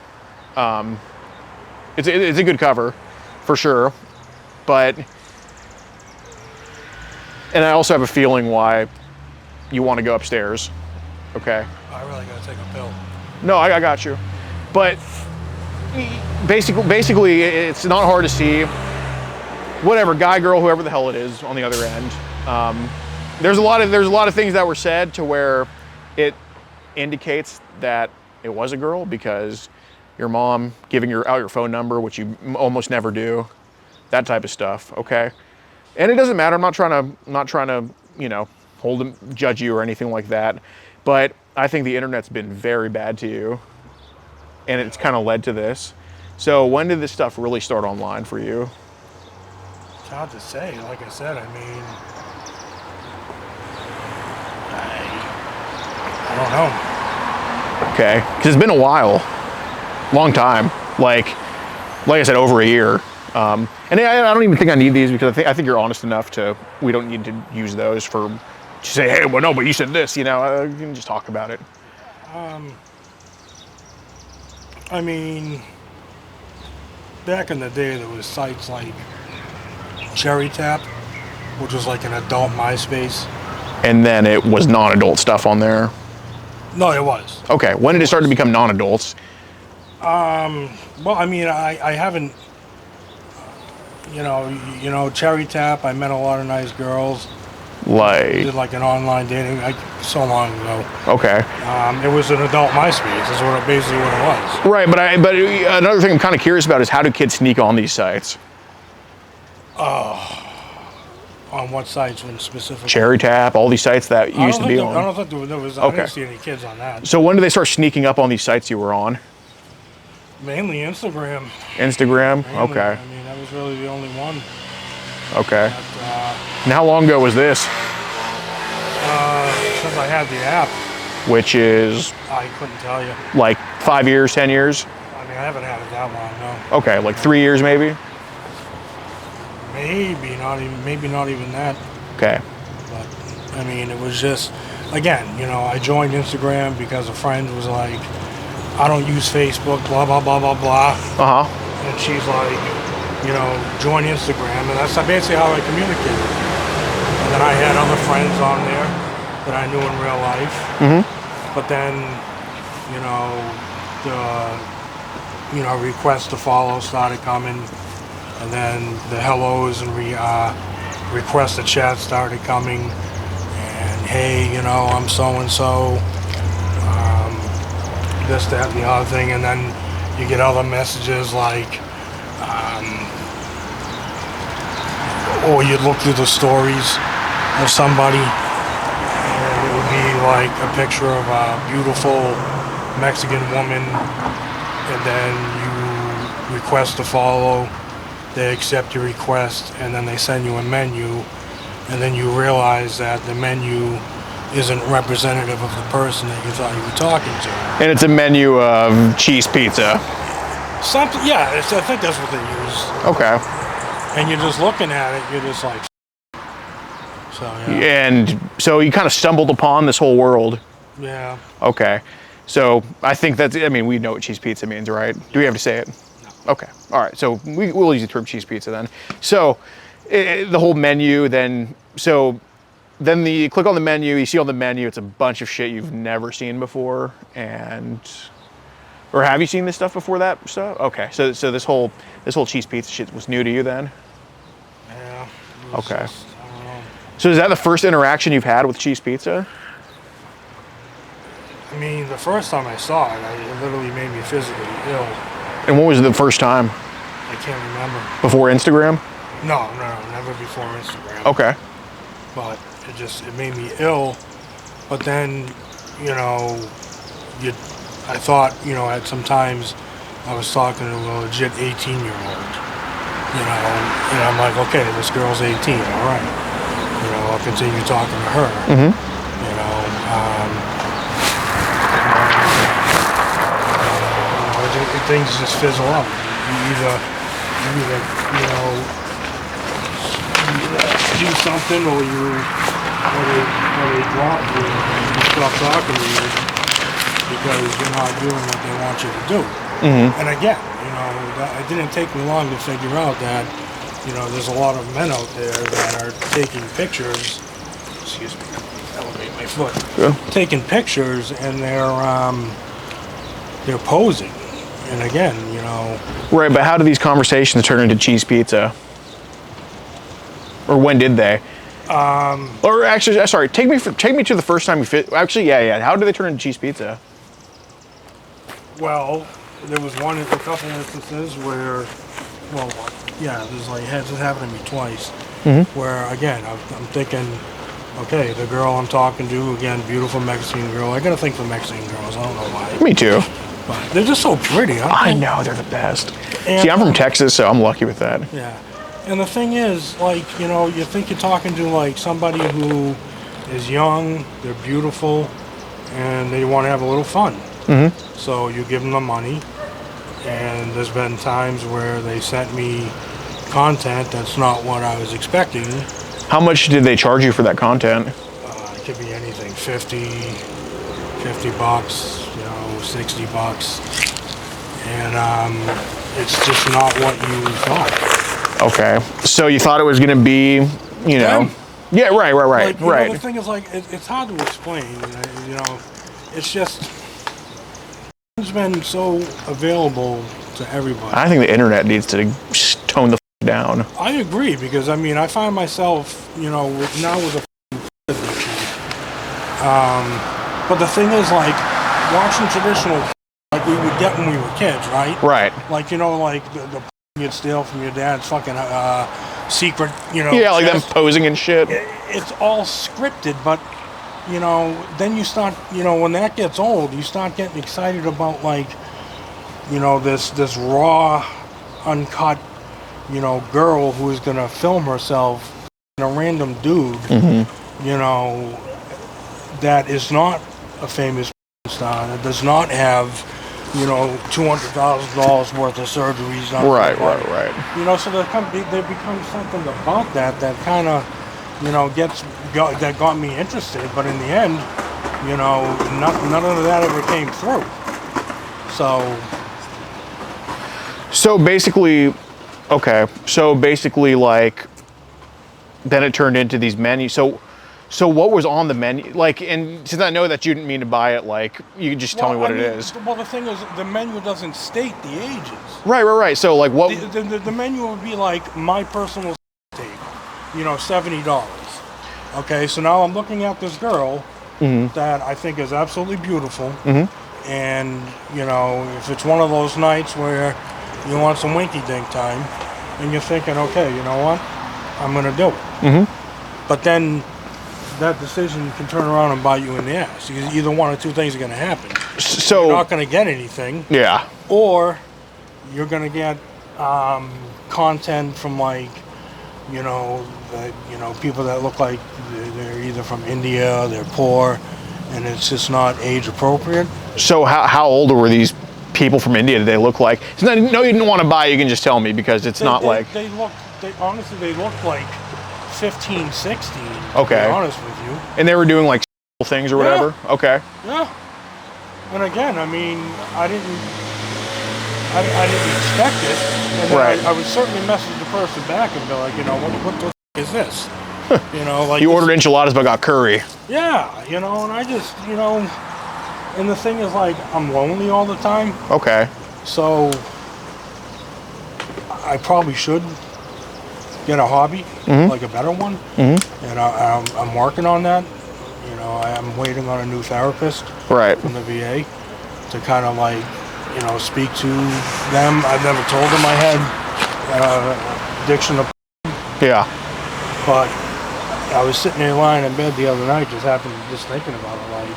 Speaker 1: It's a good cover, for sure. But, and I also have a feeling why you want to go upstairs. Okay.
Speaker 3: I really gotta take a pill.
Speaker 1: No, I got you. But basically, it's not hard to see. Whatever, guy, girl, whoever the hell it is on the other end. There's a lot of things that were said to where it indicates that it was a girl because your mom giving out your phone number, which you almost never do, that type of stuff. Okay, and it doesn't matter. I'm not trying to you know judge you or anything like that. But I think the internet's been very bad to you, and it's kind of led to this. So when did this stuff really start online for you?
Speaker 3: It's hard to say. Like I said, I mean, I don't know.
Speaker 1: Okay, because it's been a while, long time. Like I said, over a year. And I don't even think I need these because I think you're honest enough to. We don't need to use those for. To say, hey, well, no, but you said this. You know, you can just talk about it.
Speaker 3: I mean, back in the day, there was sites like ChiId, which was like an adult MySpace.
Speaker 1: And then it was non-adult stuff on there.
Speaker 3: No, it was.
Speaker 1: Okay, when did it start to become non-adults?
Speaker 3: Well, I mean, I haven't, you know, ChiId, I met a lot of nice girls. Did like an online dating so long ago.
Speaker 1: Okay.
Speaker 3: It was an adult MySpace. Is what basically what it was.
Speaker 1: Right, but another thing I'm kind of curious about is how do kids sneak on these sites?
Speaker 3: On what sites in specific?
Speaker 1: ChiId, all these sites that you used to be on.
Speaker 3: I don't think there was. I didn't see any kids on that.
Speaker 1: So when did they start sneaking up on these sites you were on?
Speaker 3: Mainly Instagram.
Speaker 1: Instagram?
Speaker 3: Mainly,
Speaker 1: Okay.
Speaker 3: I mean, that was really the only one.
Speaker 1: Okay. And how long ago was this?
Speaker 3: Since I had the app.
Speaker 1: Which is?
Speaker 3: I couldn't tell you.
Speaker 1: Like 5 years, 10 years?
Speaker 3: I mean, I haven't had it that long, no.
Speaker 1: Okay, like 3 years maybe?
Speaker 3: Maybe not even that.
Speaker 1: Okay.
Speaker 3: But, I mean, it was just, again, you know, I joined Instagram because a friend was like, I don't use Facebook, blah, blah, blah, blah, blah.
Speaker 1: Uh-huh.
Speaker 3: And she's like, you know, join Instagram, and that's basically how I communicated. And then I had other friends on there that I knew in real life. But then, you know, the requests to follow started coming, and then the hellos and requests to chat started coming, and hey, you know, I'm so and so, this, that, and the other thing, and then you get other messages like, or you'd look through the stories of somebody, and it would be like a picture of a beautiful Mexican woman, and then you request to follow, they accept your request, and then they send you a menu, and then you realize that the menu isn't representative of the person that you thought you were talking to.
Speaker 1: And it's a menu of cheese pizza.
Speaker 3: Something, yeah, I think that's what they use.
Speaker 1: Okay.
Speaker 3: And you're just looking at it, you're just like, so yeah.
Speaker 1: And so you kind of stumbled upon this whole world.
Speaker 3: Yeah.
Speaker 1: Okay. So I think that's, I mean, we know what cheese pizza means, right? Do we have to say it?
Speaker 3: No.
Speaker 1: Okay. All right. So we'll use the term cheese pizza then. So the whole menu then, so then you click on the menu, you see on the menu, it's a bunch of shit you've never seen before. And, or have you seen this stuff before that stuff? Okay. So this whole cheese pizza shit was new to you then?
Speaker 3: Yeah.
Speaker 1: Okay.
Speaker 3: Just, I don't know.
Speaker 1: So is that the first interaction you've had with cheese pizza?
Speaker 3: I mean, the first time I saw it, it literally made me physically ill.
Speaker 1: And when was the first time?
Speaker 3: I can't remember.
Speaker 1: Before Instagram?
Speaker 3: No, never before Instagram.
Speaker 1: Okay.
Speaker 3: But it made me ill. But then, you know, I thought, you know, at some times I was talking to a legit 18-year-old, you know, and I'm like, okay, this girl's 18, all right. You know, I'll continue talking to her. You know, things just fizzle up. You either you know, do something, or they drop you and stop talking to you because you're not doing what they want you to do. And again, you know, it didn't take me long to figure out that, you know, there's a lot of men out there that are taking pictures. Excuse me, elevate my foot.
Speaker 1: Yeah.
Speaker 3: Taking pictures, and they're posing. And again, you know.
Speaker 1: Right, but how do these conversations turn into cheese pizza? Or when did they? Or actually, sorry, take me to the first time you fit. Actually, yeah. How did they turn into cheese pizza?
Speaker 3: Well, there was a couple instances where, well, yeah, there's like, this happened to me twice. Where again, I'm thinking, okay, the girl I'm talking to, again, beautiful Mexican girl. I gotta think for Mexican girls. I don't know why.
Speaker 1: Me too.
Speaker 3: But they're just so pretty, aren't they?
Speaker 1: I know, they're the best.
Speaker 3: And,
Speaker 1: See, I'm from Texas, so I'm lucky with that.
Speaker 3: Yeah. And the thing is, like, you know, you think you're talking to, like, somebody who is young, they're beautiful, and they want to have a little fun. So you give them the money, and there's been times where they sent me content that's not what I was expecting.
Speaker 1: How much did they charge you for that content?
Speaker 3: It could be anything, $50, you know, $60. And it's just not what you thought.
Speaker 1: Okay. So you thought it was going to be, you know.
Speaker 3: Them.
Speaker 1: Yeah, right.
Speaker 3: Like, you know, the thing is, like, it's hard to explain. You know, it's just, it's been so available to everybody.
Speaker 1: I think the internet needs to tone the down.
Speaker 3: I agree, because I mean, I find myself, you know, now with a addiction. But the thing is, like, watching traditional, like we would get when we were kids, right?
Speaker 1: Right.
Speaker 3: Like, you know, like the you'd steal from your dad's fucking secret, you know.
Speaker 1: Yeah, like them
Speaker 3: chest.
Speaker 1: posing and shit.
Speaker 3: It's all scripted, but, you know, then you start, you know, when that gets old, you start getting excited about, like, you know, this raw, uncut, you know, girl who is gonna film herself in a random dude, you know, that is not a famous star, that does not have, you know, $200,000 worth of surgeries done.
Speaker 1: Right.
Speaker 3: You know, so there becomes something about that kind of, you know, that got me interested. But in the end, you know, none of that ever came through. So
Speaker 1: basically, Okay, so basically, like, then it turned into these menus. So what was on the menu? Like, and since I know that you didn't mean to buy it, like, you can just tell me what it is.
Speaker 3: Well, the thing is, the menu doesn't state the ages.
Speaker 1: Right. So, like, what?
Speaker 3: The menu would be like my personal tape, you know, $70. Okay, so now I'm looking at this girl that I think is absolutely beautiful, and you know, if it's one of those nights where you want some winky dink time, and you're thinking, okay, you know what, I'm gonna do it. But then that decision can turn around and bite you in the ass. Either one or two things are gonna happen.
Speaker 1: So
Speaker 3: You're not gonna get anything.
Speaker 1: Yeah.
Speaker 3: Or you're gonna get content from like, you know, people that look like they're either from India, they're poor, and it's just not age appropriate.
Speaker 1: So how old were these people from India? Did they look like? So no, you didn't want to buy. You can just tell me because it's not like.
Speaker 3: They honestly look like 15, 16.
Speaker 1: Okay.
Speaker 3: To be honest with you.
Speaker 1: And they were doing like things or whatever.
Speaker 3: Yeah.
Speaker 1: Okay.
Speaker 3: Yeah. And again, I mean, I didn't expect it. And then
Speaker 1: Right.
Speaker 3: I would certainly message the person back and be like, you know, what the f- is this? You know, like
Speaker 1: You ordered enchiladas but got curry.
Speaker 3: Yeah, you know, and I just, you know, and the thing is, like, I'm lonely all the time,
Speaker 1: Okay.
Speaker 3: so I probably should get a hobby, like a better one, and I'm working on that. You know, I'm waiting on a new therapist
Speaker 1: Right.
Speaker 3: from the VA to kind of like, you know, speak to them. I've never told them I had addiction to,
Speaker 1: Yeah.
Speaker 3: but I was sitting there lying in bed the other night, just thinking about it, like,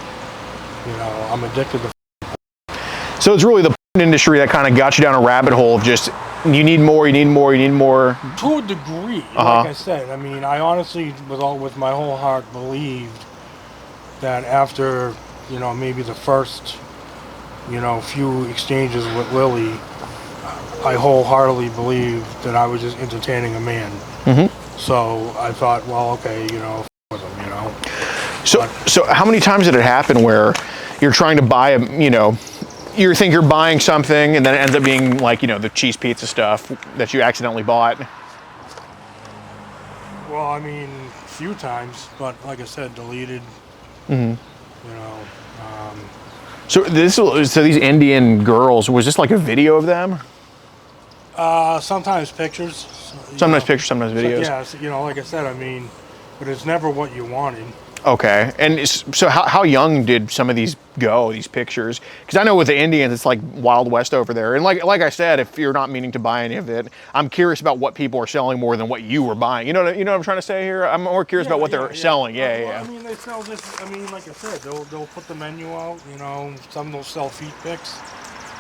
Speaker 3: you know, I'm addicted to.
Speaker 1: So it's really the industry that kind of got you down a rabbit hole of just you need more.
Speaker 3: To a degree, like I said. I mean, I honestly, with my whole heart, believed that after, you know, maybe the first, you know, few exchanges with Lily, I wholeheartedly believed that I was just entertaining a man. So I thought, well, okay, you know, with him, you know.
Speaker 1: So how many times did it happen where you're trying to buy you know, you think you're buying something and then it ends up being like, you know, the cheese pizza stuff that you accidentally bought?
Speaker 3: Well, I mean, a few times, but like I said, deleted. You know.
Speaker 1: So these Indian girls, was this like a video of them?
Speaker 3: Sometimes pictures.
Speaker 1: Sometimes pictures, sometimes videos.
Speaker 3: Yeah, you know, like I said, I mean, but it's never what you wanted.
Speaker 1: Okay, and so how young did some of these go, these pictures? Because I know with the Indians, it's like Wild West over there. And like I said, if you're not meaning to buy any of it, I'm curious about what people are selling more than what you were buying. You know what I'm trying to say here? I'm more curious about what they're selling. Yeah.
Speaker 3: I mean, they sell this. I mean, like I said, they'll put the menu out. You know, some will sell feet pics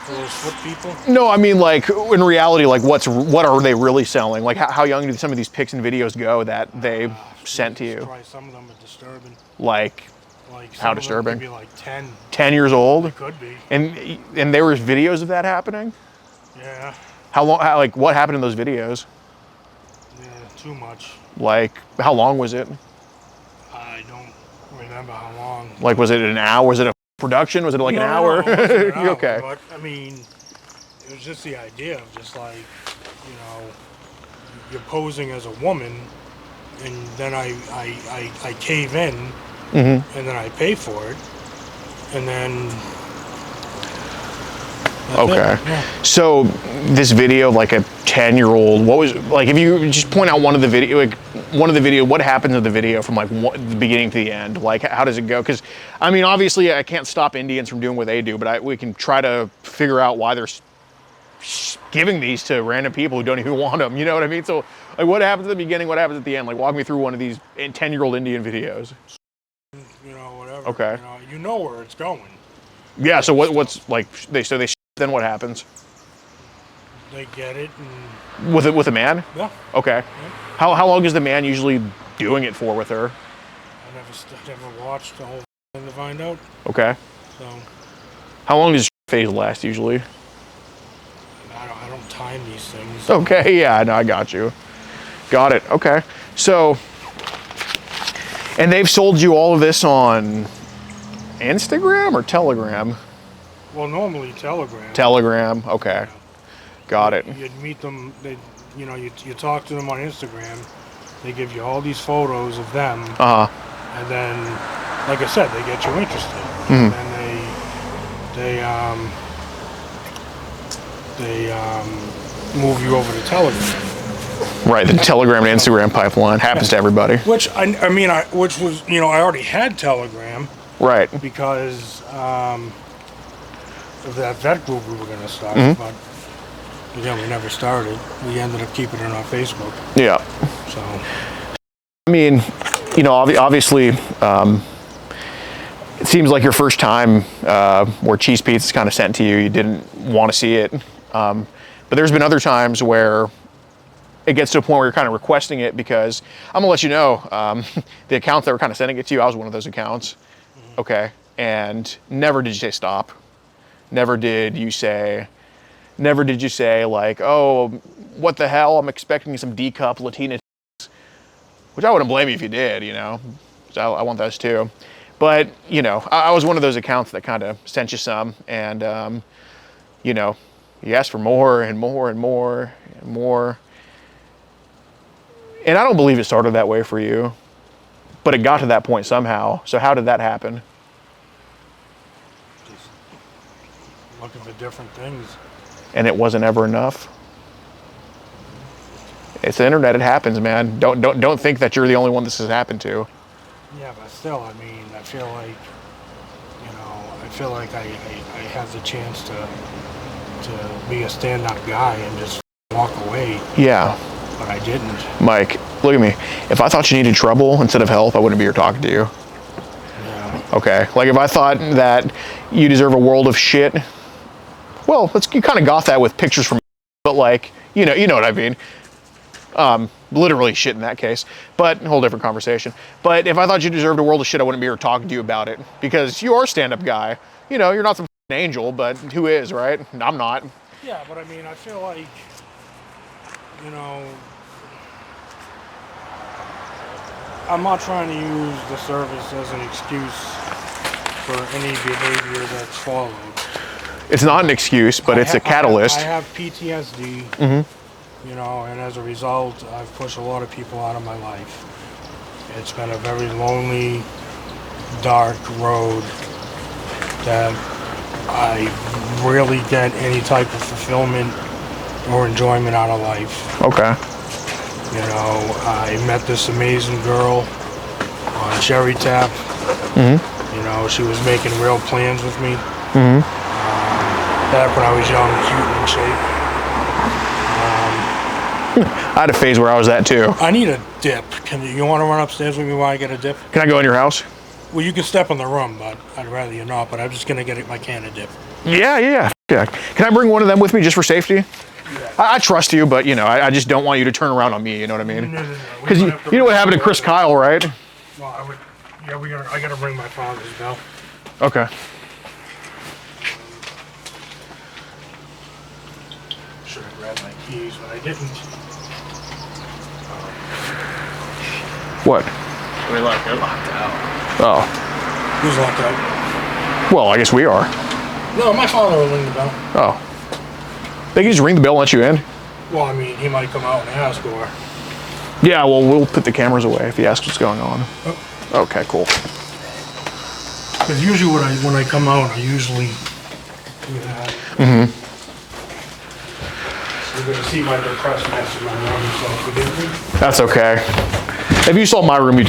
Speaker 3: for those foot people.
Speaker 1: No, I mean, like in reality, like what are they really selling? Like how young do some of these pics and videos go that they sent to you?
Speaker 3: Probably some of them are disturbing.
Speaker 1: Like how
Speaker 3: some
Speaker 1: disturbing?
Speaker 3: Of them could be like 10.
Speaker 1: 10 years old?
Speaker 3: It could be.
Speaker 1: And there was videos of that happening?
Speaker 3: Yeah.
Speaker 1: How long? Like what happened in those videos?
Speaker 3: Yeah, too much.
Speaker 1: Like how long was it?
Speaker 3: I don't remember how long.
Speaker 1: Like was it an hour? Was it a production? Was it like an hour?
Speaker 3: No, it wasn't an hour,
Speaker 1: Okay.
Speaker 3: But I mean, it was just the idea of just like, you know, you're posing as a woman, and then I cave in, and then I pay for it, and then. That's
Speaker 1: Okay.
Speaker 3: it. Yeah.
Speaker 1: So this video of like a 10-year-old, what was like? If you just point out one of the video, what happens in the video from like the beginning to the end? Like how does it go? Because I mean, obviously, I can't stop Indians from doing what they do, but we can try to figure out why they're giving these to random people who don't even want them. You know what I mean? So like, what happens at the beginning? What happens at the end? Like, walk me through one of these 10-year-old Indian videos.
Speaker 3: You know, whatever.
Speaker 1: Okay.
Speaker 3: You know where it's going.
Speaker 1: Yeah. So what's like they then what happens?
Speaker 3: They get it, and
Speaker 1: With a man?
Speaker 3: yeah.
Speaker 1: Okay.
Speaker 3: Yeah.
Speaker 1: How long is the man usually doing it for with her?
Speaker 3: I never watched the whole thing to find out.
Speaker 1: Okay.
Speaker 3: So
Speaker 1: How long does phase last usually?
Speaker 3: I don't time these things.
Speaker 1: Okay, yeah, no, I got you. Got it. Okay. So, and they've sold you all of this on Instagram or Telegram?
Speaker 3: Well, normally Telegram.
Speaker 1: Telegram. Okay. Got it.
Speaker 3: You'd meet them. you know, you talk to them on Instagram, they give you all these photos of them, and then, like I said, they get you interested, and then they move you over to Telegram.
Speaker 1: Right, the Telegram and Instagram pipeline happens to everybody.
Speaker 3: Which I mean, which was, you know, I already had Telegram.
Speaker 1: Right.
Speaker 3: Because of that vet group we were going to start, but again, we never started. We ended up keeping it on Facebook.
Speaker 1: Yeah.
Speaker 3: So,
Speaker 1: I mean, you know, obviously, it seems like your first time where Cheese Pizza is kind of sent to you, you didn't want to see it. But there's been other times where it gets to a point where you're kind of requesting it because I'm gonna let you know, the accounts that were kind of sending it to you, I was one of those accounts. Okay. And never did you say stop. Never did you say like, oh, what the hell? I'm expecting some D-cup Latina, which I wouldn't blame you if you did, you know, so I want those too. But, you know, I was one of those accounts that kind of sent you some, and, you know, you asked for more and more and more and more. And I don't believe it started that way for you, but it got to that point somehow. So how did that happen?
Speaker 3: just looking for different things.
Speaker 1: And it wasn't ever enough. It's the internet, it happens, man. Don't think that you're the only one this has happened to.
Speaker 3: Yeah, but still, I mean, I feel like, you know, I had the chance to be a stand-up guy and just walk away.
Speaker 1: Yeah.
Speaker 3: But I didn't.
Speaker 1: Mike, look at me. If I thought you needed trouble instead of help, I wouldn't be here talking to you.
Speaker 3: Yeah.
Speaker 1: Okay. Like if I thought that you deserve a world of shit, well, you kind of got that with pictures from, but like, you know what I mean. Literally shit in that case, but a whole different conversation. But if I thought you deserved a world of shit, I wouldn't be here talking to you about it because you are a stand-up guy. You know, you're not some angel, but who is, right? I'm not.
Speaker 3: Yeah, but I mean, I feel like, you know, I'm not trying to use the service as an excuse for any behavior that's followed.
Speaker 1: It's not an excuse, but it's a catalyst.
Speaker 3: I have PTSD, you know, and as a result, I've pushed a lot of people out of my life. It's been a very lonely, dark road that I rarely get any type of fulfillment or enjoyment out of life.
Speaker 1: Okay.
Speaker 3: You know, I met this amazing girl on Cherry Tap. You know, she was making real plans with me. Back when I was young, cute and in shape.
Speaker 1: I had a phase where I was that too.
Speaker 3: I need a dip. You want to run upstairs with me while I get a dip?
Speaker 1: Can I go in your house?
Speaker 3: Well, you can step in the room, but I'd rather you not. But I'm just gonna get my can of dip.
Speaker 1: Yeah. Can I bring one of them with me just for safety? Yeah. I trust you, but you know, I just don't want you to turn around on me. You know what I mean?
Speaker 3: No.
Speaker 1: Because you know what happened to Chris Kyle, right?
Speaker 3: Well, I gotta ring my father's bell.
Speaker 1: Okay.
Speaker 3: Should have grabbed my keys, but I didn't.
Speaker 1: What?
Speaker 2: We're locked out.
Speaker 1: Oh.
Speaker 3: Who's locked out?
Speaker 1: Well, I guess we are.
Speaker 3: No, my father will ring the bell.
Speaker 1: Oh. They can just ring the bell and let you in?
Speaker 3: Well, I mean, he might come out and ask, or...
Speaker 1: Yeah, well, we'll put the cameras away if he asks what's going on.
Speaker 3: Oh.
Speaker 1: Okay, cool.
Speaker 3: Because usually when I come out, I usually do that. You're going to see my depressed mess in my room, so forgive me.
Speaker 1: That's okay. If you saw my room, you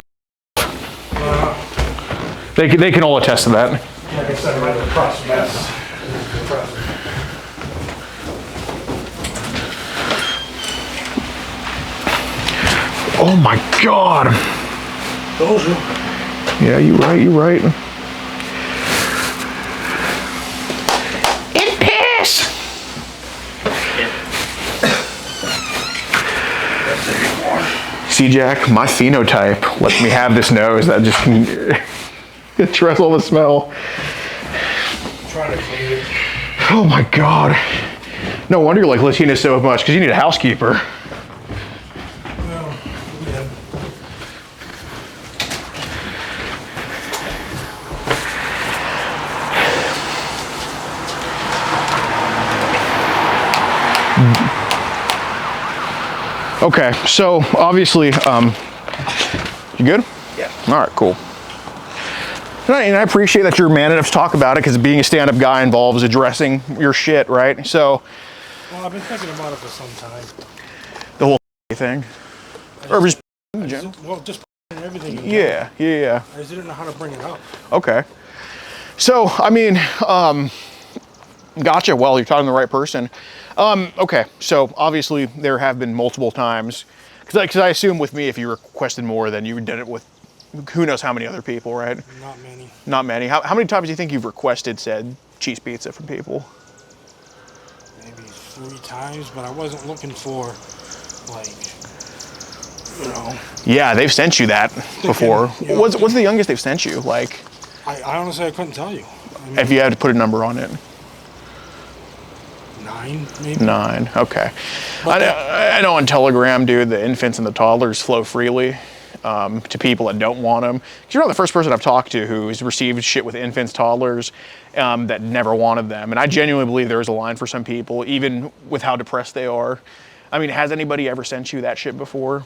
Speaker 1: they can all attest to that.
Speaker 3: Like I said, my depressed mess is depressing.
Speaker 1: Oh my God.
Speaker 3: Told you.
Speaker 1: Yeah, you're right. It piss. See, Jack, my phenotype lets me have this nose that just can address all the smell.
Speaker 3: I'm trying to clean it.
Speaker 1: Oh my God. No wonder you like Latina so much, because you need a housekeeper.
Speaker 3: Well, yeah.
Speaker 1: Okay, so obviously, you good?
Speaker 2: Yeah.
Speaker 1: All right, cool. And I appreciate that you're man enough to talk about it, because being a stand-up guy involves addressing your shit, right? So,
Speaker 3: Well, I've been thinking about it for some time.
Speaker 1: the whole thing, or just
Speaker 3: Just everything.
Speaker 1: yeah.
Speaker 3: I just didn't know how to bring it up.
Speaker 1: Okay. So, I mean, gotcha. Well, you're talking to the right person. Okay. So obviously there have been multiple times, because I assume with me, if you requested more, then you did it with who knows how many other people, right?
Speaker 3: Not many.
Speaker 1: Not many. How many times do you think you've requested said cheese pizza from people?
Speaker 3: Maybe 3 times, but I wasn't looking for, like, you know.
Speaker 1: Yeah, they've sent you that before.
Speaker 3: You know,
Speaker 1: What's the youngest they've sent you? Like,
Speaker 3: I honestly, I couldn't tell you. I mean,
Speaker 1: if you had to put a number on it.
Speaker 3: 9, maybe.
Speaker 1: 9, okay.
Speaker 3: But
Speaker 1: I know on Telegram, dude, the infants and the toddlers flow freely to people that don't want them. Because you're not the first person I've talked to who's received shit with infants, toddlers, that never wanted them. And I genuinely believe there is a line for some people, even with how depressed they are. I mean, has anybody ever sent you that shit before?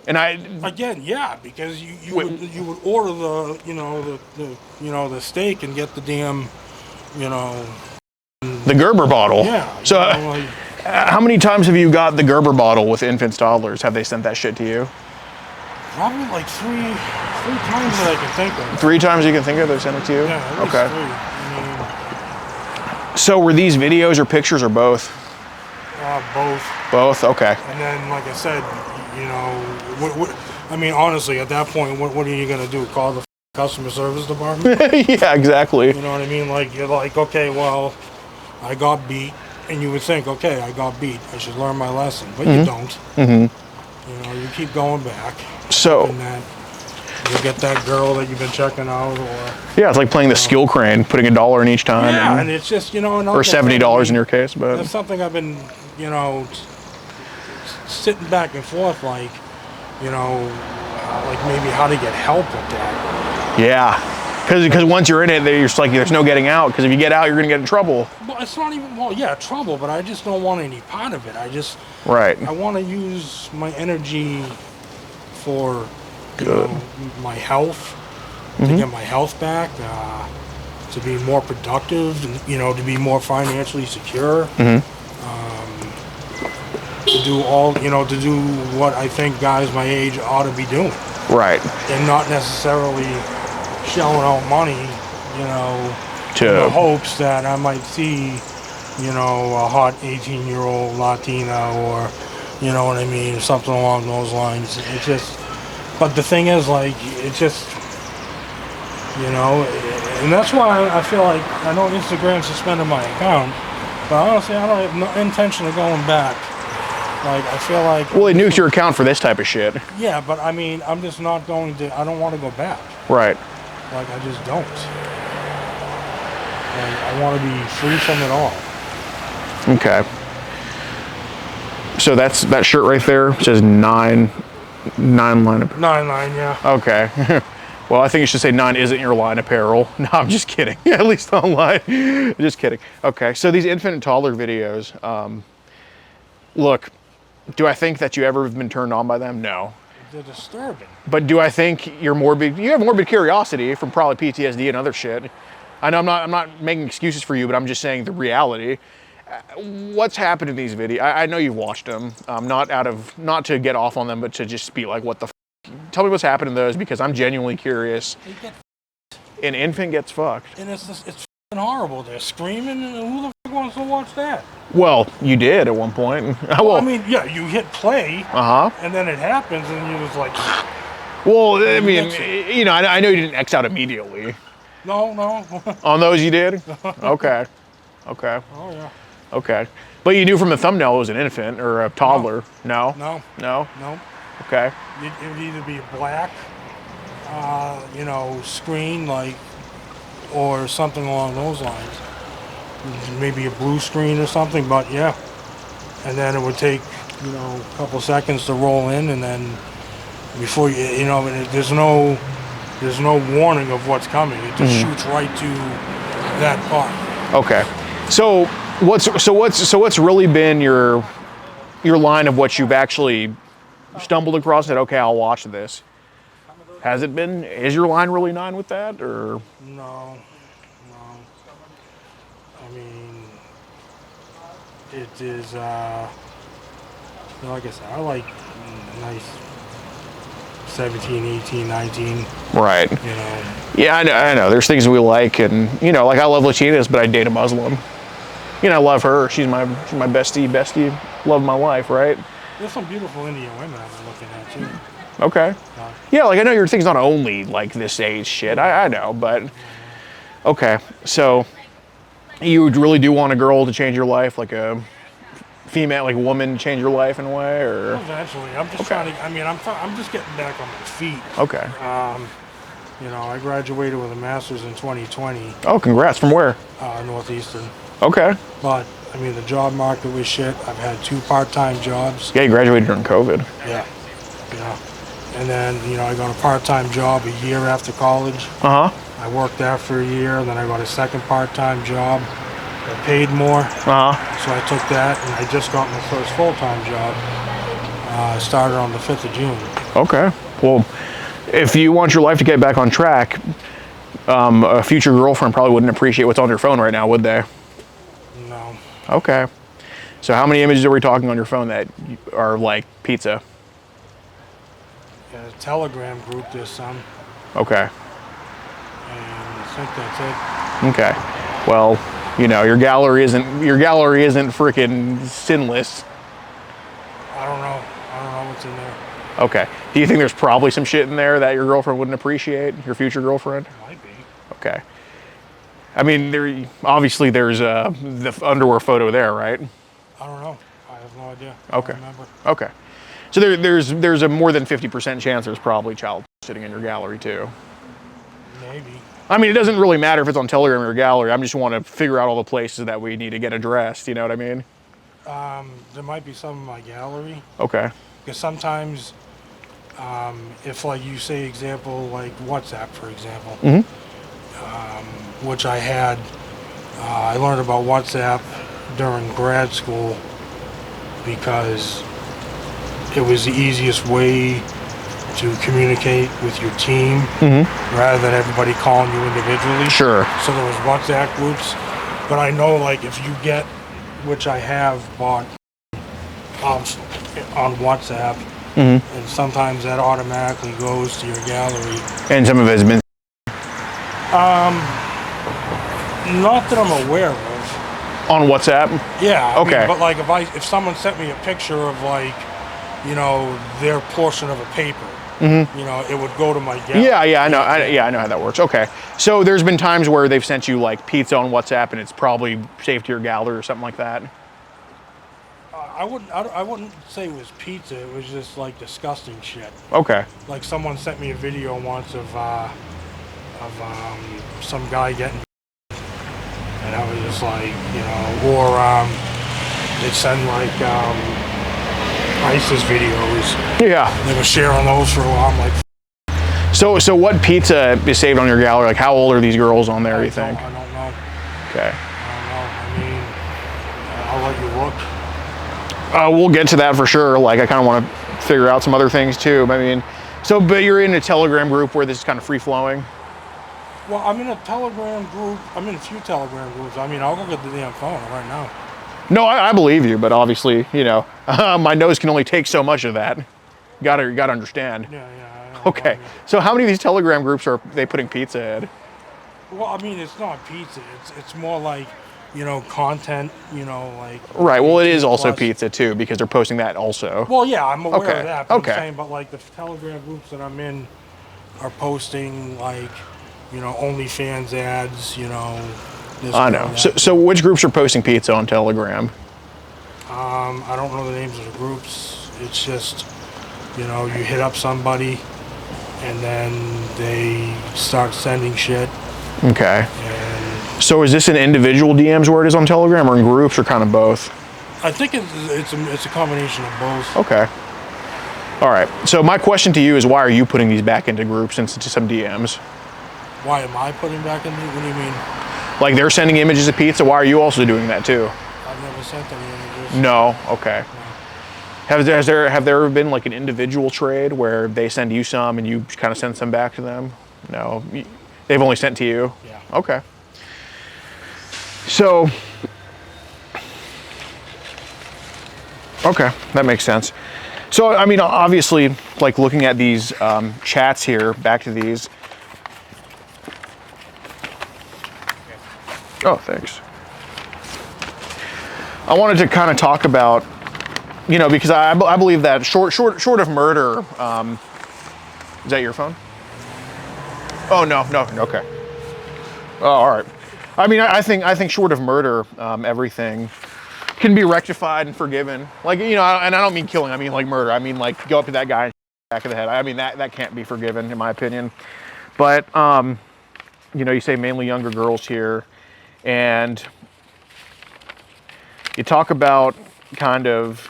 Speaker 1: And
Speaker 3: again, yeah, because you would order the steak and get the damn,
Speaker 1: the Gerber bottle.
Speaker 3: Yeah.
Speaker 1: So, how many times have you got the Gerber bottle with infants, toddlers? Have they sent that shit to you?
Speaker 3: Probably like 3 times that I can think of.
Speaker 1: 3 times you can think of they sent it to you?
Speaker 3: Yeah, at least
Speaker 1: okay.
Speaker 3: 3.
Speaker 1: So were these videos or pictures or both?
Speaker 3: Both.
Speaker 1: Both? Okay.
Speaker 3: And then, like I said, I mean, honestly, at that point, what are you going to do? Call the customer service department?
Speaker 1: Yeah, exactly.
Speaker 3: You know what I mean? Like, you're like, okay, well, I got beat. And you would think, okay, I got beat. I should learn my lesson. But you don't. You keep going back.
Speaker 1: So,
Speaker 3: and then you get that girl that you've been checking out, or
Speaker 1: yeah, it's like playing the skill crane, putting $1 in each time.
Speaker 3: yeah, and it's just
Speaker 1: or $70 in your case, but
Speaker 3: that's something I've been, sitting back and forth, like, like maybe how to get help with that.
Speaker 1: Yeah, because once you're in it, you're just like, there's no getting out. Because if you get out, you're gonna get in trouble.
Speaker 3: Well, it's not even trouble, but I just don't want any part of it. I want to use my energy for my health, to get my health back, to be more productive, and, to be more financially secure, to do to do what I think guys my age ought to be doing.
Speaker 1: Right.
Speaker 3: And not necessarily shelling out money, in the hopes that I might see, a hot 18-year-old Latina, or, you know what I mean, something along those lines. It's just, but the thing is, like, it's just, and that's why I feel like, I know Instagram suspended my account, but honestly, I don't have no intention of going back. Like, I feel like...
Speaker 1: Well, it nuked your account for this type of shit.
Speaker 3: Yeah, but I mean, I'm just not going to... I don't want to go back.
Speaker 1: Right.
Speaker 3: Like, I just don't. Like, I want to be free from it all.
Speaker 1: Okay. So that shirt right there says 9 line of...
Speaker 3: 9, yeah.
Speaker 1: Okay. Well, I think you should say 9 isn't your line apparel. No, I'm just kidding. At least online. Just kidding. Okay, so these infant and toddler videos, look... Do I think that you ever have been turned on by them? No.
Speaker 3: They're disturbing.
Speaker 1: But do I think you have morbid curiosity from probably PTSD and other shit. I know I'm not making excuses for you, but I'm just saying the reality. What's happened in these videos? I know you've watched them, not to get off on them, but to just be like, what the f***? Tell me what's happened in those, because I'm genuinely curious. An infant gets fucked.
Speaker 3: And it's f***ing horrible. They're screaming, and who the f*** wants to watch that?
Speaker 1: Well, you did at one point.
Speaker 3: Well, I mean, yeah, you hit play, and then it happens, and you was like...
Speaker 1: Well, I mean, I know you didn't X out immediately.
Speaker 3: No.
Speaker 1: On those you did? Okay.
Speaker 3: Oh, yeah.
Speaker 1: Okay. But you knew from the thumbnail it was an infant or a toddler? No?
Speaker 3: No.
Speaker 1: Okay.
Speaker 3: It would either be black, screen, like, or something along those lines. Maybe a blue screen or something, but yeah. And then it would take, a couple seconds to roll in, and then before there's no warning of what's coming. It just shoots right to that part.
Speaker 1: Okay. So what's really been your line of what you've actually stumbled across it. Okay, I'll watch this. Has it been? Is your line really 9 with that, or?
Speaker 3: No, no. I mean, it is. Like I said, I like a nice 17, 18, 19.
Speaker 1: Right.
Speaker 3: You know.
Speaker 1: Yeah, I know. There's things we like, and you know, like I love Latinas, but I date a Muslim. You know, I love her. She's my bestie, love of my life, right?
Speaker 3: There's some beautiful Indian women I've been looking at too.
Speaker 1: Okay. Yeah, like I know your thing's not only like this age shit. I know, but okay. So you really do want a girl to change your life, like a female, like a woman to change your life in a way, or?
Speaker 3: Eventually, I'm just trying to. I mean, I'm just getting back on my feet.
Speaker 1: Okay.
Speaker 3: You know, I graduated with a master's in 2020.
Speaker 1: Oh, congrats! From where?
Speaker 3: Northeastern.
Speaker 1: Okay.
Speaker 3: But I mean, the job market was shit. I've had 2 part-time jobs.
Speaker 1: Yeah, you graduated during COVID.
Speaker 3: Yeah. Yeah. And then, you know, I got a part-time job a year after college.
Speaker 1: Uh-huh.
Speaker 3: I worked there for a year, and then I got a second part-time job that paid more.
Speaker 1: Uh-huh.
Speaker 3: So I took that, and I just got my first full-time job. Started on the 5th of June.
Speaker 1: Okay. Well, if you want your life to get back on track, a future girlfriend probably wouldn't appreciate what's on your phone right now, would they?
Speaker 3: No.
Speaker 1: Okay. So how many images are we talking on your phone that are like pizza?
Speaker 3: In a Telegram group, there's some,
Speaker 1: Okay.
Speaker 3: and I think that's it.
Speaker 1: Okay. Well, you know, your gallery isn't freaking sinless.
Speaker 3: I don't know what's in there.
Speaker 1: Okay. Do you think there's probably some shit in there that your girlfriend wouldn't appreciate? Your future girlfriend?
Speaker 3: Might be.
Speaker 1: Okay. I mean, obviously there's the underwear photo there, right?
Speaker 3: I don't know. I have no idea.
Speaker 1: Okay.
Speaker 3: I don't remember.
Speaker 1: Okay. So there's a more than 50% chance there's probably child sitting in your gallery too.
Speaker 3: Maybe.
Speaker 1: I mean, it doesn't really matter if it's on Telegram or your gallery. I just want to figure out all the places that we need to get addressed. You know what I mean?
Speaker 3: There might be some in my gallery.
Speaker 1: Okay.
Speaker 3: Because sometimes, if like you say example, like WhatsApp, for example, which I had, I learned about WhatsApp during grad school because it was the easiest way to communicate with your team rather than everybody calling you individually.
Speaker 1: Sure.
Speaker 3: So there was WhatsApp groups, but I know like if you get, which I have bought on WhatsApp, and sometimes that automatically goes to your gallery.
Speaker 1: And some of it has been.
Speaker 3: Not that I'm aware of.
Speaker 1: On WhatsApp?
Speaker 3: Yeah. I
Speaker 1: Okay.
Speaker 3: mean, but like if someone sent me a picture of like, you know, their portion of a paper, you know, it would go to my gallery.
Speaker 1: Yeah, I know. I know how that works. Okay. So there's been times where they've sent you like pizza on WhatsApp and it's probably saved to your gallery or something like that.
Speaker 3: I wouldn't say it was pizza. It was just like disgusting shit.
Speaker 1: Okay.
Speaker 3: Like someone sent me a video once of some guy getting, and I was just like, you know, or they'd send like ISIS videos.
Speaker 1: Yeah.
Speaker 3: They were sharing those for a while. I'm like,
Speaker 1: So what pizza is saved on your gallery? Like how old are these girls on there, you think?
Speaker 3: I don't know.
Speaker 1: Okay.
Speaker 3: I don't know. I mean, I'll let you look.
Speaker 1: We'll get to that for sure. Like I kind of want to figure out some other things too. I mean, but you're in a Telegram group where this is kind of free flowing.
Speaker 3: Well, I'm in a Telegram group. I'm in a few Telegram groups. I mean, I'll go get the damn phone right now.
Speaker 1: No, I believe you, but obviously, you know, my nose can only take so much of that. Gotta understand.
Speaker 3: Yeah. I
Speaker 1: Okay. So how many of these Telegram groups are they putting pizza in?
Speaker 3: Well, I mean, it's not pizza. It's more like, you know, content, you know, like...
Speaker 1: Right, well, it is also
Speaker 3: plus.
Speaker 1: pizza, too, because they're posting that also.
Speaker 3: Well, yeah, I'm aware
Speaker 1: Okay,
Speaker 3: of that. But
Speaker 1: okay.
Speaker 3: I'm saying, but, like, the Telegram groups that I'm in are posting, like, you know, OnlyFans ads, you know... This
Speaker 1: I know. So which groups are posting pizza on Telegram?
Speaker 3: I don't know the names of the groups. It's just, you know, you hit up somebody, and then they start sending shit.
Speaker 1: Okay.
Speaker 3: And
Speaker 1: So is this in individual DMs where it is on Telegram, or in groups, or kind of both?
Speaker 3: I think it's a combination of both.
Speaker 1: Okay. All right. So my question to you is, why are you putting these back into groups into some DMs?
Speaker 3: Why am I putting back in? What do you mean?
Speaker 1: Like they're sending images of pizza. Why are you also doing that too?
Speaker 3: I've never sent any images.
Speaker 1: No. Okay. Have there ever been like an individual trade where they send you some and you kind of send some back to them? No, they've only sent to you.
Speaker 3: Yeah.
Speaker 1: Okay. So, okay, that makes sense. So, I mean, obviously, like looking at these chats here, back to these. Oh, thanks. I wanted to kind of talk about, you know, because I believe that short of murder, is that your phone? Oh, no, okay. Oh, all right. I mean, I think short of murder, everything can be rectified and forgiven. Like, you know, and I don't mean killing, I mean like murder. I mean like go up to that guy and back of the head. I mean, that can't be forgiven in my opinion. But, you know, you say mainly younger girls here, and you talk about kind of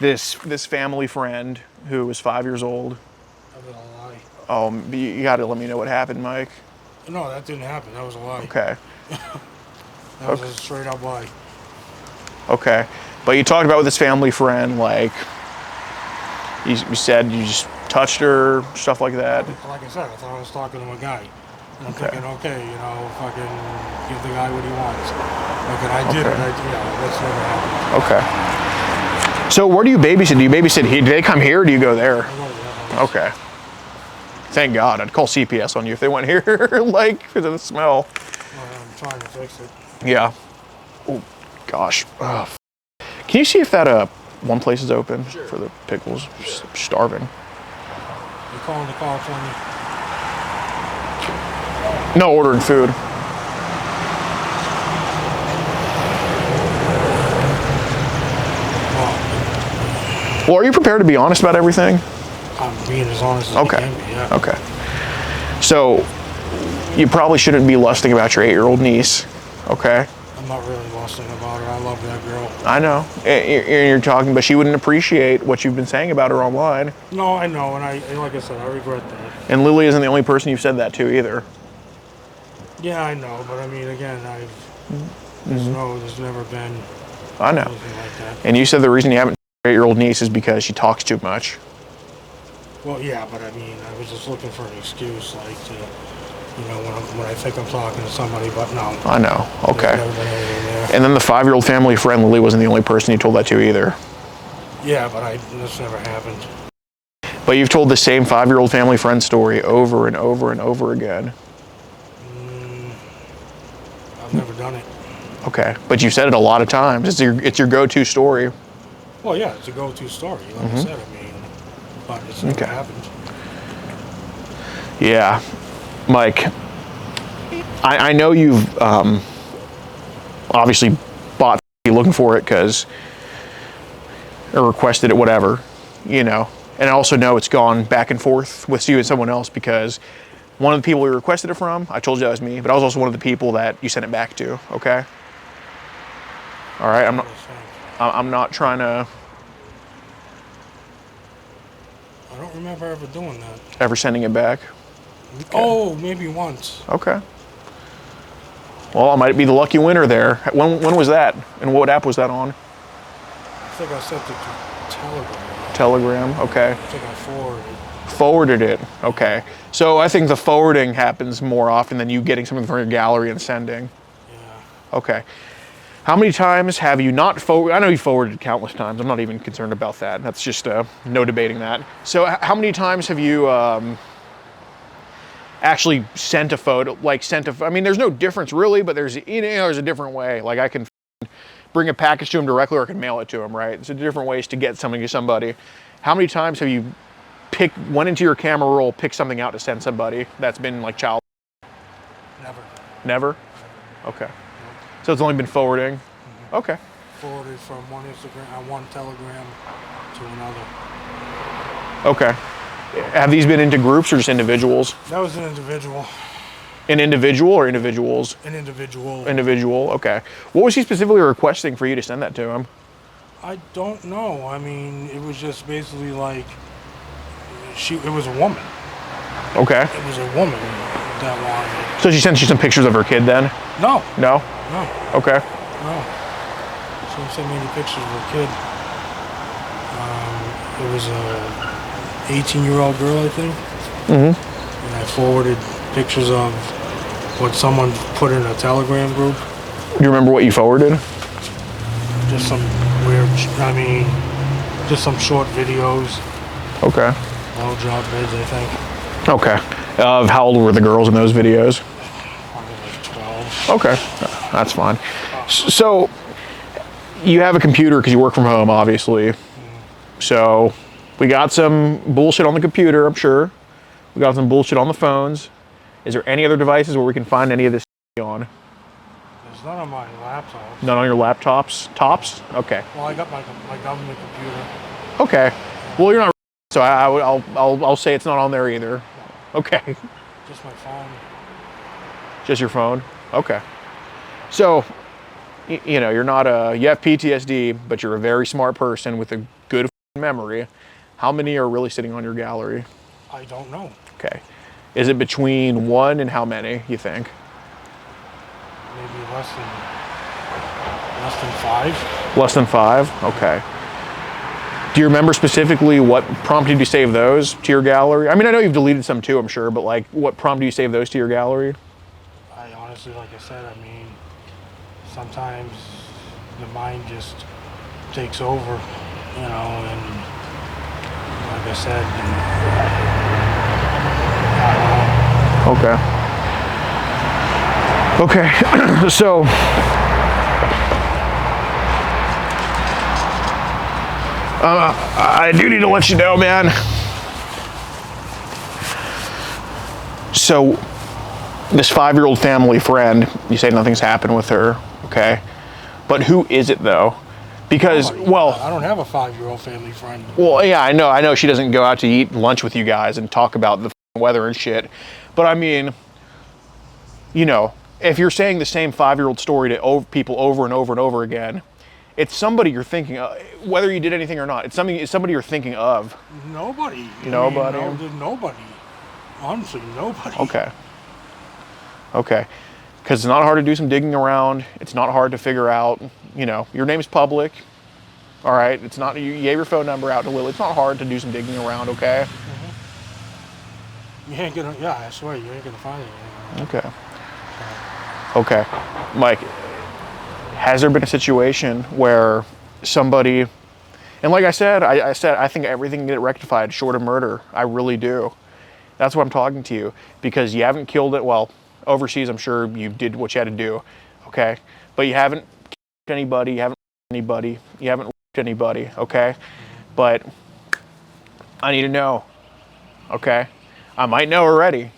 Speaker 1: this family friend who was 5 years old.
Speaker 3: That was a lie.
Speaker 1: Oh, you got to let me know what happened, Mike.
Speaker 3: No, that didn't happen. That was a lie.
Speaker 1: Okay.
Speaker 3: That was a straight up lie.
Speaker 1: Okay. But you talked about with this family friend, like, you said you just touched her, stuff like that.
Speaker 3: Like I said, I thought I was talking to a guy. And I'm thinking, okay, you know, fucking give the guy what he wants. Fucking I did it. That's never happened.
Speaker 1: Okay. So where do you babysit? Do you babysit here? Do they come here or do you go there?
Speaker 3: I go to that house.
Speaker 1: Okay. Thank God. I'd call CPS on you if they went here, like, because of the smell.
Speaker 3: I'm trying to fix it.
Speaker 1: Yeah. Oh, gosh. Oh, can you see if that one place is open for the pickles? I'm starving.
Speaker 3: You calling the car for me?
Speaker 1: No, ordering food. Well, are you prepared to be honest about everything?
Speaker 3: I'm being as honest as I can be, yeah.
Speaker 1: Okay. So, you probably shouldn't be lusting about your 8-year-old niece, okay?
Speaker 3: I'm not really lusting about her. I love that girl.
Speaker 1: I know. You're talking, but she wouldn't appreciate what you've been saying about her online.
Speaker 3: No, I know, and like I said, I regret that.
Speaker 1: And Lily isn't the only person you've said that to either.
Speaker 3: Yeah, I know, but I mean, again, there's never been
Speaker 1: I know.
Speaker 3: anything like that.
Speaker 1: And you said the reason you haven't your 8-year-old niece is because she talks too much.
Speaker 3: Well, yeah, but I mean, I was just looking for an excuse, like, to, you know, when I think I'm talking to somebody, but no.
Speaker 1: I know. Okay.
Speaker 3: There's never been anything there.
Speaker 1: And then the 5-year-old family friend, Lily, wasn't the only person you told that to either.
Speaker 3: Yeah, but this never happened.
Speaker 1: But you've told the same 5-year-old family friend story over and over and over again.
Speaker 3: I've never done it.
Speaker 1: Okay. But you've said it a lot of times. It's your go-to story.
Speaker 3: Well, yeah, it's a go-to story, like I said, I mean, but it's never happened.
Speaker 1: Yeah. Mike, I know you've obviously bought looking for it or requested it, whatever, you know. And I also know it's gone back and forth with you and someone else because one of the people we requested it from, I told you that was me, but I was also one of the people that you sent it back to, okay? All right, I'm not trying to...
Speaker 3: I don't remember ever doing that.
Speaker 1: Ever sending it back?
Speaker 3: Okay. Oh, maybe once.
Speaker 1: Okay. Well, I might be the lucky winner there. When was that? And what app was that on?
Speaker 3: I think I sent it to Telegram.
Speaker 1: Telegram, okay.
Speaker 3: I think I forwarded.
Speaker 1: Forwarded it, okay. So I think the forwarding happens more often than you getting something from your gallery and sending.
Speaker 3: Yeah.
Speaker 1: Okay. How many times have you not forwarded? I know you forwarded countless times. I'm not even concerned about that. That's just no debating that. So how many times have you actually sent a photo? I mean, there's no difference really, but there's a different way. Like I can bring a package to them directly, or I can mail it to them. Right? There's different ways to get something to somebody. How many times have you went into your camera roll, picked something out to send somebody that's been like child?
Speaker 3: Never.
Speaker 1: Never? Okay. So it's only been forwarding?
Speaker 3: Mm-hmm.
Speaker 1: Okay.
Speaker 3: Forwarded from one Instagram, one Telegram to another.
Speaker 1: Okay. Have these been into groups or just individuals?
Speaker 3: That was an individual.
Speaker 1: An individual or individuals?
Speaker 3: An individual.
Speaker 1: Individual, okay. What was he specifically requesting for you to send that to him?
Speaker 3: I don't know. I mean, it was just basically like, it was a woman.
Speaker 1: Okay.
Speaker 3: It was a woman that wanted it.
Speaker 1: So she sent you some pictures of her kid then?
Speaker 3: No.
Speaker 1: No?
Speaker 3: No.
Speaker 1: Okay.
Speaker 3: No. She didn't send me any pictures of her kid. It was a 18-year-old girl, I think. Mm-hmm. And I forwarded pictures of what someone put in a Telegram group.
Speaker 1: Do you remember what you forwarded?
Speaker 3: Just some weird, just some short videos.
Speaker 1: Okay.
Speaker 3: Low job bids, I think.
Speaker 1: Okay. How old were the girls in those videos?
Speaker 3: Probably like 12.
Speaker 1: Okay, that's fine. So, you have a computer because you work from home, obviously. So, we got some bullshit on the computer, I'm sure. We got some bullshit on the phones. Is there any other devices where we can find any of this on?
Speaker 3: There's none on my laptop.
Speaker 1: None on your laptops? Tops? Okay.
Speaker 3: Well, I got my government computer.
Speaker 1: Okay. Well, you're not. So I'll say it's not on there either. Okay.
Speaker 3: Just my phone.
Speaker 1: Just your phone? Okay. So, you know, you're not you have PTSD, but you're a very smart person with a good memory. How many are really sitting on your gallery?
Speaker 3: I don't know.
Speaker 1: Okay. Is it between 1 and how many, you think?
Speaker 3: Maybe less than 5.
Speaker 1: Less than 5? Okay. Do you remember specifically what prompted you to save those to your gallery? I mean, I know you've deleted some too, I'm sure, but like, what prompted you to save those to your gallery?
Speaker 3: I honestly, like I said, sometimes the mind just takes over, and like I said,
Speaker 1: Okay. Okay. So, I do need to let you know, man. So, this 5-year-old family friend, you say nothing's happened with her, okay? But who is it though? Because, well,
Speaker 3: I don't have a 5-year-old family friend.
Speaker 1: Well, yeah, I know she doesn't go out to eat lunch with you guys and talk about the weather and shit. But I mean, you know, if you're saying the same 5-year-old story to people over and over and over again, it's somebody you're thinking of, whether you did anything or not. It's somebody you're thinking of.
Speaker 3: Nobody.
Speaker 1: Nobody?
Speaker 3: Nobody. Honestly, nobody.
Speaker 1: Okay. Okay. Because it's not hard to do some digging around. It's not hard to figure out, you know, your name's public. All right. It's not, you gave your phone number out to Lily. It's not hard to do some digging around, okay?
Speaker 3: Mm-hmm. You ain't gonna, yeah, I swear, you ain't gonna find anything.
Speaker 1: Okay. Okay. Mike, has there been a situation where somebody, and like I said, I think everything can get rectified short of murder. I really do. That's why I'm talking to you, because you haven't killed it. Well, overseas, I'm sure you did what you had to do, okay? But you haven't killed anybody, you haven't raped anybody, okay? But I need to know, okay? I might know already.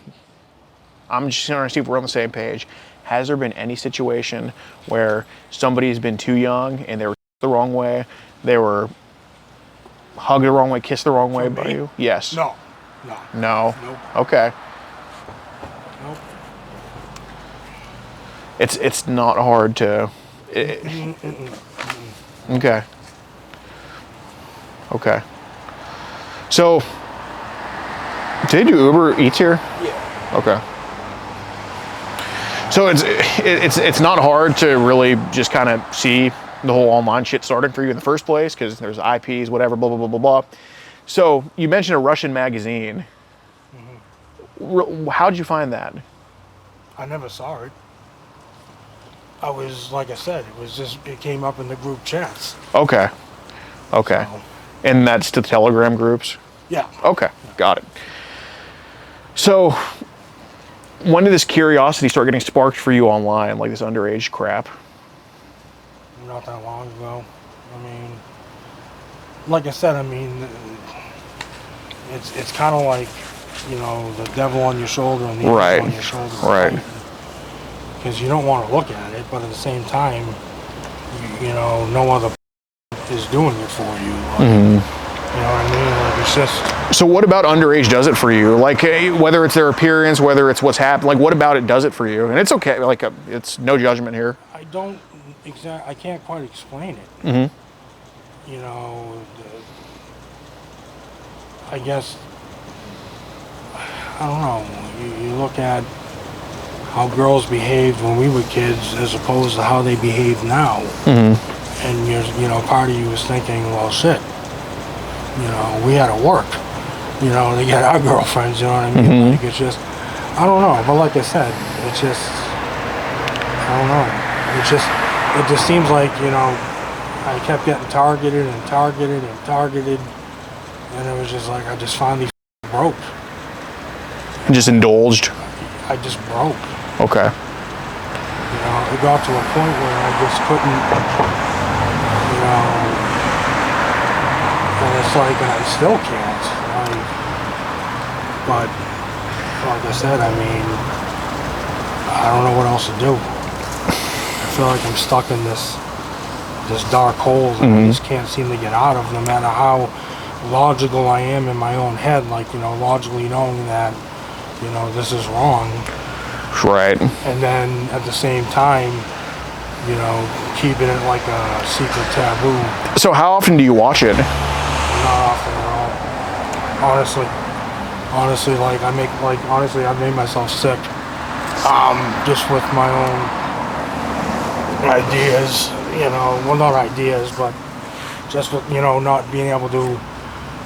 Speaker 1: I'm just trying to see if we're on the same page. Has there been any situation where somebody's been too young and they were the wrong way, they were hugged the wrong way, kissed the wrong way by you? Yes.
Speaker 3: No.
Speaker 1: No?
Speaker 3: Nope.
Speaker 1: Okay.
Speaker 3: Nope.
Speaker 1: It's not hard to... Okay. Okay. So, did you Uber Eats here?
Speaker 3: Yeah.
Speaker 1: Okay. So it's not hard to really just kind of see the whole online shit starting for you in the first place, because there's IPs, whatever, blah, blah, blah, blah, blah. So you mentioned a Russian magazine. Mm-hmm. How'd you find that?
Speaker 3: I never saw it. I was, like I said, it came up in the group chats.
Speaker 1: Okay. Okay.
Speaker 3: So,
Speaker 1: and that's the Telegram groups?
Speaker 3: yeah.
Speaker 1: Okay. Got it. So when did this curiosity start getting sparked for you online, like this underage crap?
Speaker 3: Not that long ago. Like I said, it's kind of like, the devil on your shoulder and the angel on your shoulder.
Speaker 1: Right.
Speaker 3: Because you don't want to look at it, but at the same time, no other is doing it for you. You know what I mean? Like, it's just...
Speaker 1: So what about underage does it for you? Like, whether it's their appearance, whether it's what's happened, like, what about it does it for you? And it's okay, like, it's no judgment here.
Speaker 3: I can't quite explain it.
Speaker 1: Mm-hmm.
Speaker 3: I guess, I don't know, you look at how girls behaved when we were kids as opposed to how they behave now. Mm-hmm. And part of you was thinking, well, shit, you know, we had to work, you know, to get our girlfriends, you know what I mean? Like, it's just, I don't know, but like I said, it's just, I don't know. It just seems like, you know, I kept getting targeted and targeted and targeted, and it was just like, I just finally broke.
Speaker 1: Just indulged?
Speaker 3: I just broke.
Speaker 1: Okay.
Speaker 3: You know, it got to a point where I just couldn't, you know, and it's like, and I still can't. But, like I said, I mean, I don't know what else to do. I feel like I'm stuck in this dark hole that I just can't seem to get out of, no matter how logical I am in my own head, like, you know, logically knowing that, you know, this is wrong.
Speaker 1: Right.
Speaker 3: And then at the same time, you know, keeping it like a secret taboo.
Speaker 1: So how often do you watch it?
Speaker 3: Not often at all. Honestly, like I made myself sick. Just with my own ideas, you know, well, not ideas, but just with, you know, not being able to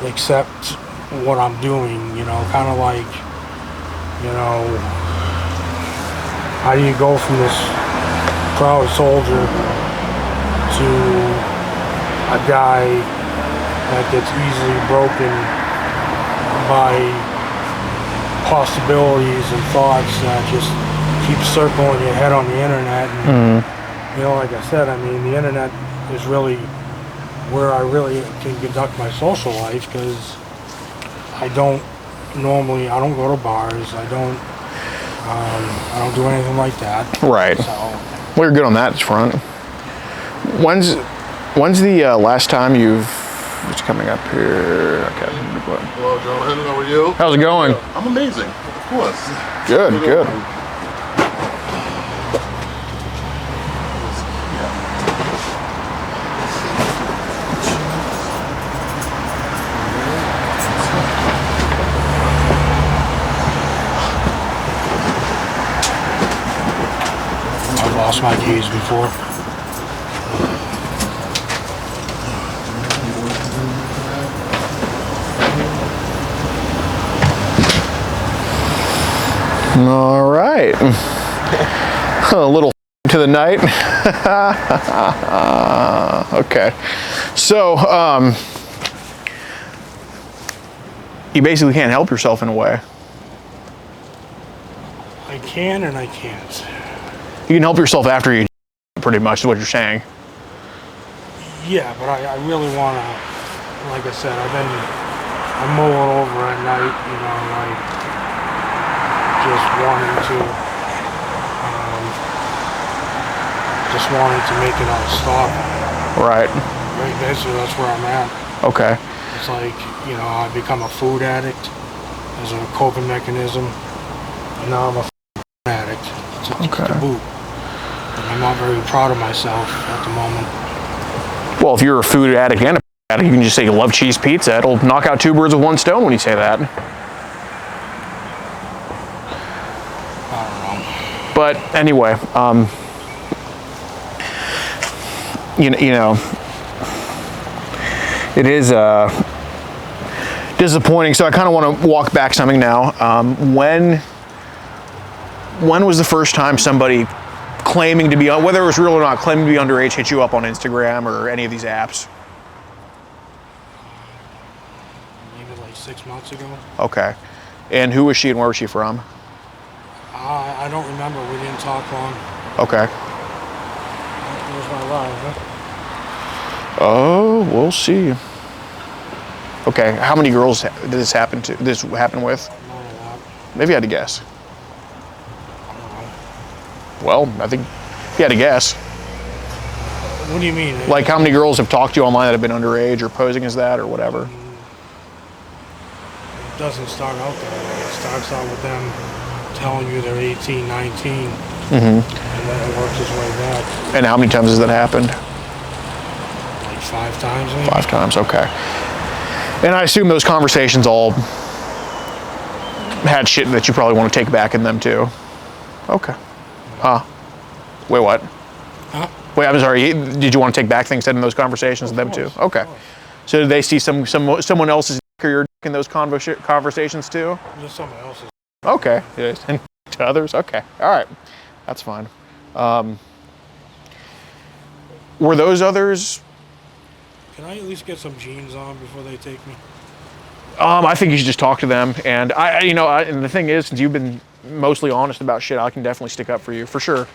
Speaker 3: accept what I'm doing, you know, kind of like, you know, how do you go from this proud soldier to a guy that gets easily broken by possibilities and thoughts that just keep circling your head on the internet? And, you know, like I said, I mean, the internet is really where I really can conduct my social life, because I don't go to bars, I don't do anything like that.
Speaker 1: Right.
Speaker 3: So,
Speaker 1: Well, you're good on that front. When's the last time you've... What's coming up here? Okay.
Speaker 4: Hello, gentlemen. How are you?
Speaker 1: How's it going?
Speaker 4: I'm amazing. Of course.
Speaker 1: Good, good.
Speaker 3: I've lost my keys before.
Speaker 1: All right. A little to the night. Okay. So, you basically can't help yourself in a way.
Speaker 3: I can and I can't.
Speaker 1: You can help yourself after you, pretty much is what you're saying.
Speaker 3: Yeah, but I really want to, like I said, I'm mulling over at night, you know, like, just wanting to make it all stop.
Speaker 1: Right.
Speaker 3: Right, basically that's where I'm at.
Speaker 1: Okay.
Speaker 3: It's like, you know, I become a food addict as a coping mechanism, and now I'm a addict to boot. And I'm not very proud of myself at the moment.
Speaker 1: Well, if you're a food addict and a addict, you can just say you love cheese pizza. It'll knock out two birds with one stone when you say that.
Speaker 3: I don't know.
Speaker 1: But anyway, you know, it is disappointing. So I kind of want to walk back something now. When was the first time somebody claiming to be, whether it was real or not, claiming to be underage hit you up on Instagram or any of these apps?
Speaker 3: Maybe like 6 months ago.
Speaker 1: Okay. And who was she and where was she from?
Speaker 3: I don't remember. We didn't talk long.
Speaker 1: Okay.
Speaker 3: Where's my line, huh?
Speaker 1: Oh, we'll see. Okay. How many girls did this happen with?
Speaker 3: Not a lot.
Speaker 1: Maybe I had to guess.
Speaker 3: I don't know.
Speaker 1: Well, I think you had to guess.
Speaker 3: What do you mean?
Speaker 1: Like how many girls have talked to you online that have been underage or posing as that or whatever?
Speaker 3: It doesn't start out that way. It starts out with them telling you they're 18, 19, and then it works its way back.
Speaker 1: And how many times has that happened?
Speaker 3: Like 5 times, maybe?
Speaker 1: 5 times, okay. And I assume those conversations all had shit that you probably want to take back in them too. Okay. Wait, what?
Speaker 3: Huh?
Speaker 1: Wait, I'm sorry. Did you want to take back things said in those conversations with them too? Okay. So do they see someone else's dick or your dick in those conversations too?
Speaker 3: Just someone else's.
Speaker 1: Okay. Yes. And to others? Okay. All right. That's fine. Were those others?
Speaker 3: Can I at least get some jeans on before they take me?
Speaker 1: I think you should just talk to them. And and the thing is, since you've been mostly honest about shit, I can definitely stick up for you for sure.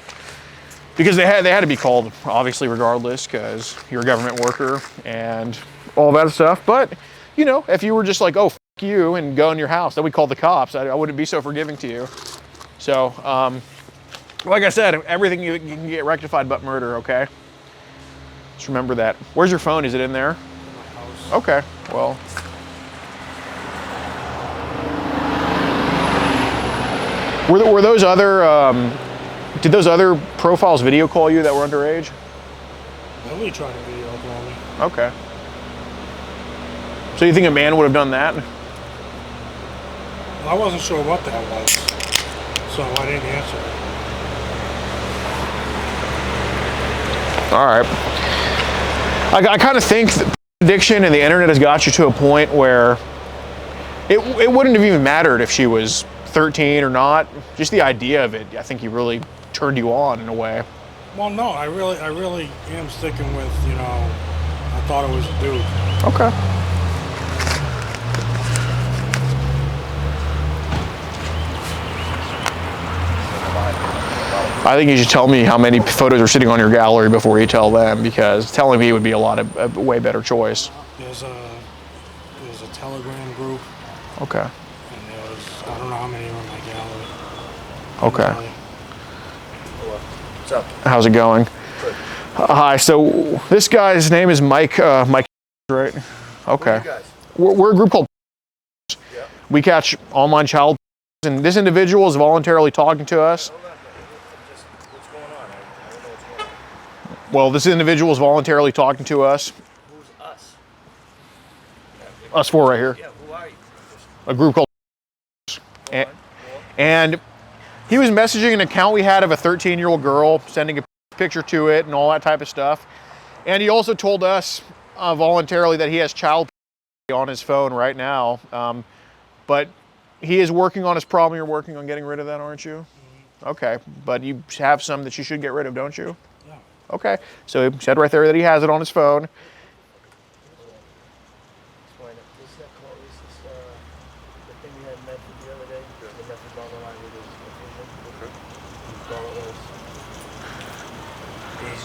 Speaker 1: Because they had to be called, obviously, regardless, because you're a government worker and all that stuff. But if you were just like, oh, f you, and go in your house, then we call the cops. I wouldn't be so forgiving to you. So, like I said, everything you can get rectified but murder. Okay. Just remember that. Where's your phone? Is it in there?
Speaker 3: In my house.
Speaker 1: Okay. Well. Were those other, did those other profiles video call you that were underage?
Speaker 3: Nobody tried to video call me.
Speaker 1: Okay. So you think a man would have done that?
Speaker 3: I wasn't sure what that was, so I didn't answer it.
Speaker 1: All right. I kind of think that addiction and the internet has got you to a point where it wouldn't have even mattered if she was 13 or not. Just the idea of it, I think he really turned you on in a way.
Speaker 3: Well, no, I really am sticking with, I thought it was a dude.
Speaker 1: Okay. I think you should tell me how many photos are sitting on your gallery before you tell them, because telling me would be a way better choice.
Speaker 3: There's a Telegram group.
Speaker 1: Okay.
Speaker 3: And I don't know how many are in my gallery.
Speaker 1: Okay.
Speaker 2: What's up?
Speaker 1: How's it going?
Speaker 2: Good.
Speaker 1: Hi. So this guy's name is Mike. Mike, right? Okay.
Speaker 2: Who are you guys?
Speaker 1: We're a group called.
Speaker 2: Yeah.
Speaker 1: We catch online child, and this individual is voluntarily talking to us.
Speaker 2: Hold on. What's going on? I don't know what's going on.
Speaker 1: Well, this individual is voluntarily talking to us.
Speaker 2: Who's us?
Speaker 1: Us four right here.
Speaker 2: Yeah, who are you?
Speaker 1: A group called. And he was messaging an account we had of a 13-year-old girl, sending a picture to it and all that type of stuff. And he also told us voluntarily that he has child on his phone right now. But he is working on his problem. You're working on getting rid of that, aren't you? Mm-hmm. Okay. But you have some that you should get rid of, don't you?
Speaker 3: Yeah.
Speaker 1: Okay. So he said right there that he has it on his phone.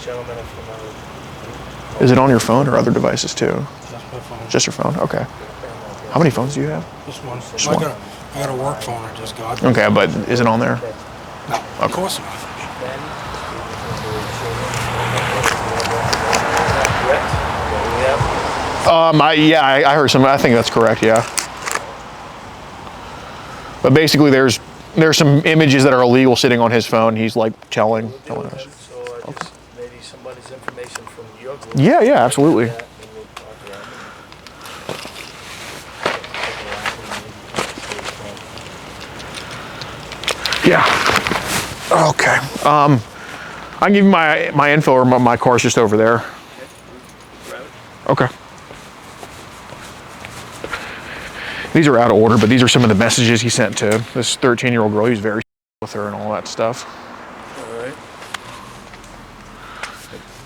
Speaker 2: Gentlemen from
Speaker 1: Is it on your phone or other devices too?
Speaker 3: Just my phone.
Speaker 1: Just your phone? Okay. How many phones do you have?
Speaker 3: Just one.
Speaker 1: Just
Speaker 3: I
Speaker 1: one.
Speaker 3: got a work phone I just got.
Speaker 1: Okay, but is it on there?
Speaker 3: No, of course not.
Speaker 1: I heard some. I think that's correct. Yeah. But basically, there's some images that are illegal sitting on his phone. He's like telling us.
Speaker 2: So just maybe somebody's information from your group.
Speaker 1: Yeah, absolutely. Yeah. Okay. I can give you my info, or my car's just over there. Okay. These are out of order, but these are some of the messages he sent to this 13-year-old girl. He was very with her and all that stuff.
Speaker 2: All right.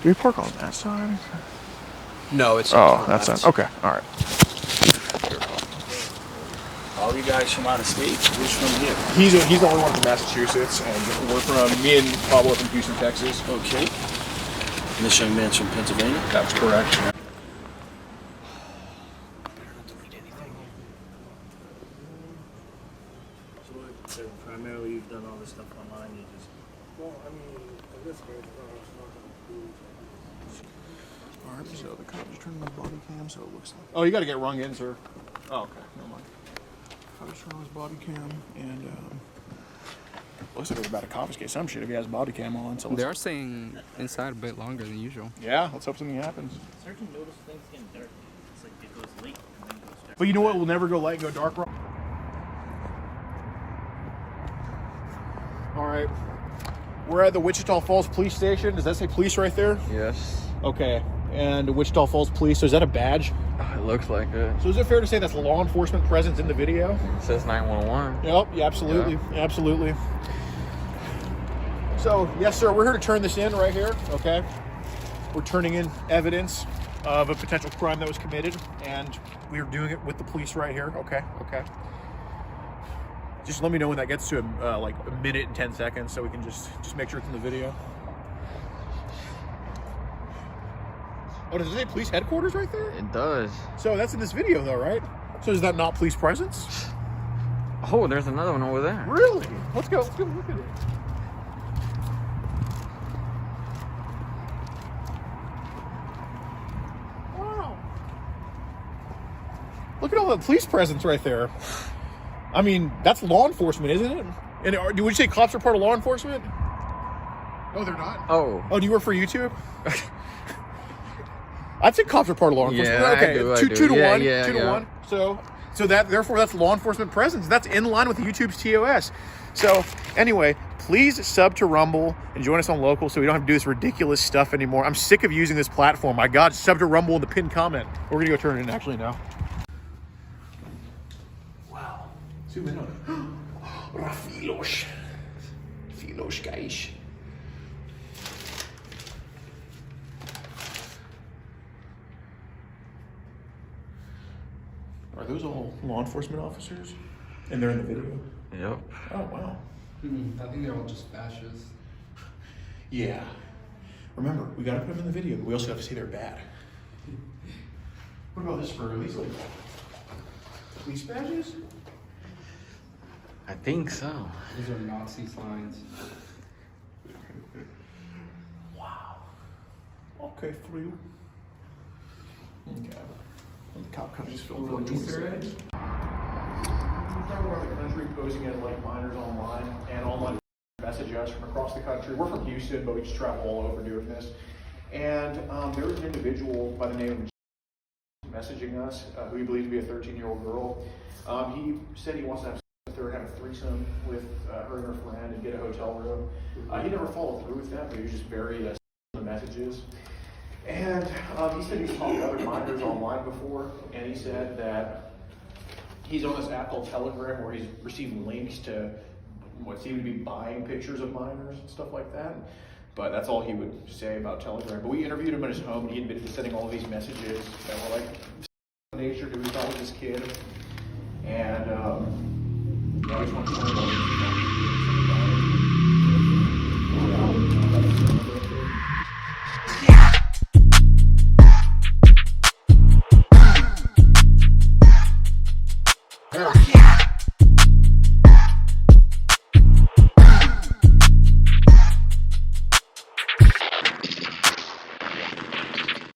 Speaker 1: Do we park on that side?
Speaker 2: No, it's.
Speaker 1: Oh, that's it. Okay. All right.
Speaker 2: All you guys from out of state? Who's from here?
Speaker 1: He's the only one from Massachusetts, and we're from me and Pablo from Houston, Texas.
Speaker 2: Okay. And this young man's from Pennsylvania?
Speaker 1: That's correct.
Speaker 2: So primarily you've done all this stuff online, you just...
Speaker 3: Well, I mean, in this case, it's not going to
Speaker 1: All right, so the cop just turned on his body cam, so it looks like. Oh, you got to get rung in, sir. Oh, okay, never mind. Cop just turned on his body cam, and looks like we're about to confiscate some shit if he has body cam on. So
Speaker 5: they are staying inside a bit longer than usual.
Speaker 1: Yeah, let's hope something happens.
Speaker 6: Starting to notice things getting dark. It's like it goes late and then goes dark.
Speaker 1: But you know what? We'll never go light and go dark. All right, we're at the Wichita Falls Police Station. Does that say police right there?
Speaker 5: Yes.
Speaker 1: Okay, and Wichita Falls Police. So is that a badge?
Speaker 5: It looks like it.
Speaker 1: So is it fair to say that's law enforcement presence in the video?
Speaker 5: It says 911.
Speaker 1: Yep, yeah, absolutely, absolutely. So, yes, sir, we're here to turn this in right here, okay? We're turning in evidence of a potential crime that was committed, and we're doing it with the police right here, okay? Just let me know when that gets to like a minute and 10 seconds so we can just make sure it's in the video. Oh, does it say police headquarters right there?
Speaker 5: It does.
Speaker 1: So that's in this video though, right? So is that not police presence?
Speaker 5: Oh, there's another one over there.
Speaker 1: Really? Let's go look at it. Wow. Look at all the police presence right there. I mean, that's law enforcement, isn't it? And would you say cops are part of law enforcement? No, they're not.
Speaker 5: Oh.
Speaker 1: Oh, do you work for YouTube? I'd say cops are part of law enforcement.
Speaker 5: Yeah,
Speaker 1: okay,
Speaker 5: I
Speaker 1: two
Speaker 5: do.
Speaker 1: to one.
Speaker 5: Yeah,
Speaker 1: 2 to 1. So that therefore that's law enforcement presence. That's in line with YouTube's TOS. So anyway, please sub to Rumble and join us on Local so we don't have to do this ridiculous stuff anymore. I'm sick of using this platform. My God, sub to Rumble in the pinned comment. We're gonna go turn it in actually now. Wow. Zoom in on it. Rafilos. Filos, guys. Are those all law enforcement officers? And they're in the video?
Speaker 5: Yep.
Speaker 1: Oh, wow.
Speaker 5: I think they're all just fascists.
Speaker 1: Yeah. Remember, we gotta put them in the video, but we also have to say they're bad. What about this for? Are these like police badges?
Speaker 5: I think so.
Speaker 7: These are Nazi signs.
Speaker 1: Wow. Okay, for you. Okay. When the cop comes, just film for Easter eggs. Around the country posing as like minors online and online message us from across the country. We're from Houston, but we just travel all over doing this. And there was an individual by the name of messaging us who we believe to be a 13-year-old girl. He said he wants to have sex with her, have a threesome with her and her friend, and get a hotel room. He never followed through with that, but he was just very the messages. And he said he's talked to other minors online before, and he said that he's on this app called Telegram where he's received links to what seem to be buying pictures of minors and stuff like that. But that's all he would say about Telegram. But we interviewed him at his home, and he admitted to sending all of these messages that were like nature to his kid. And yeah, we just want to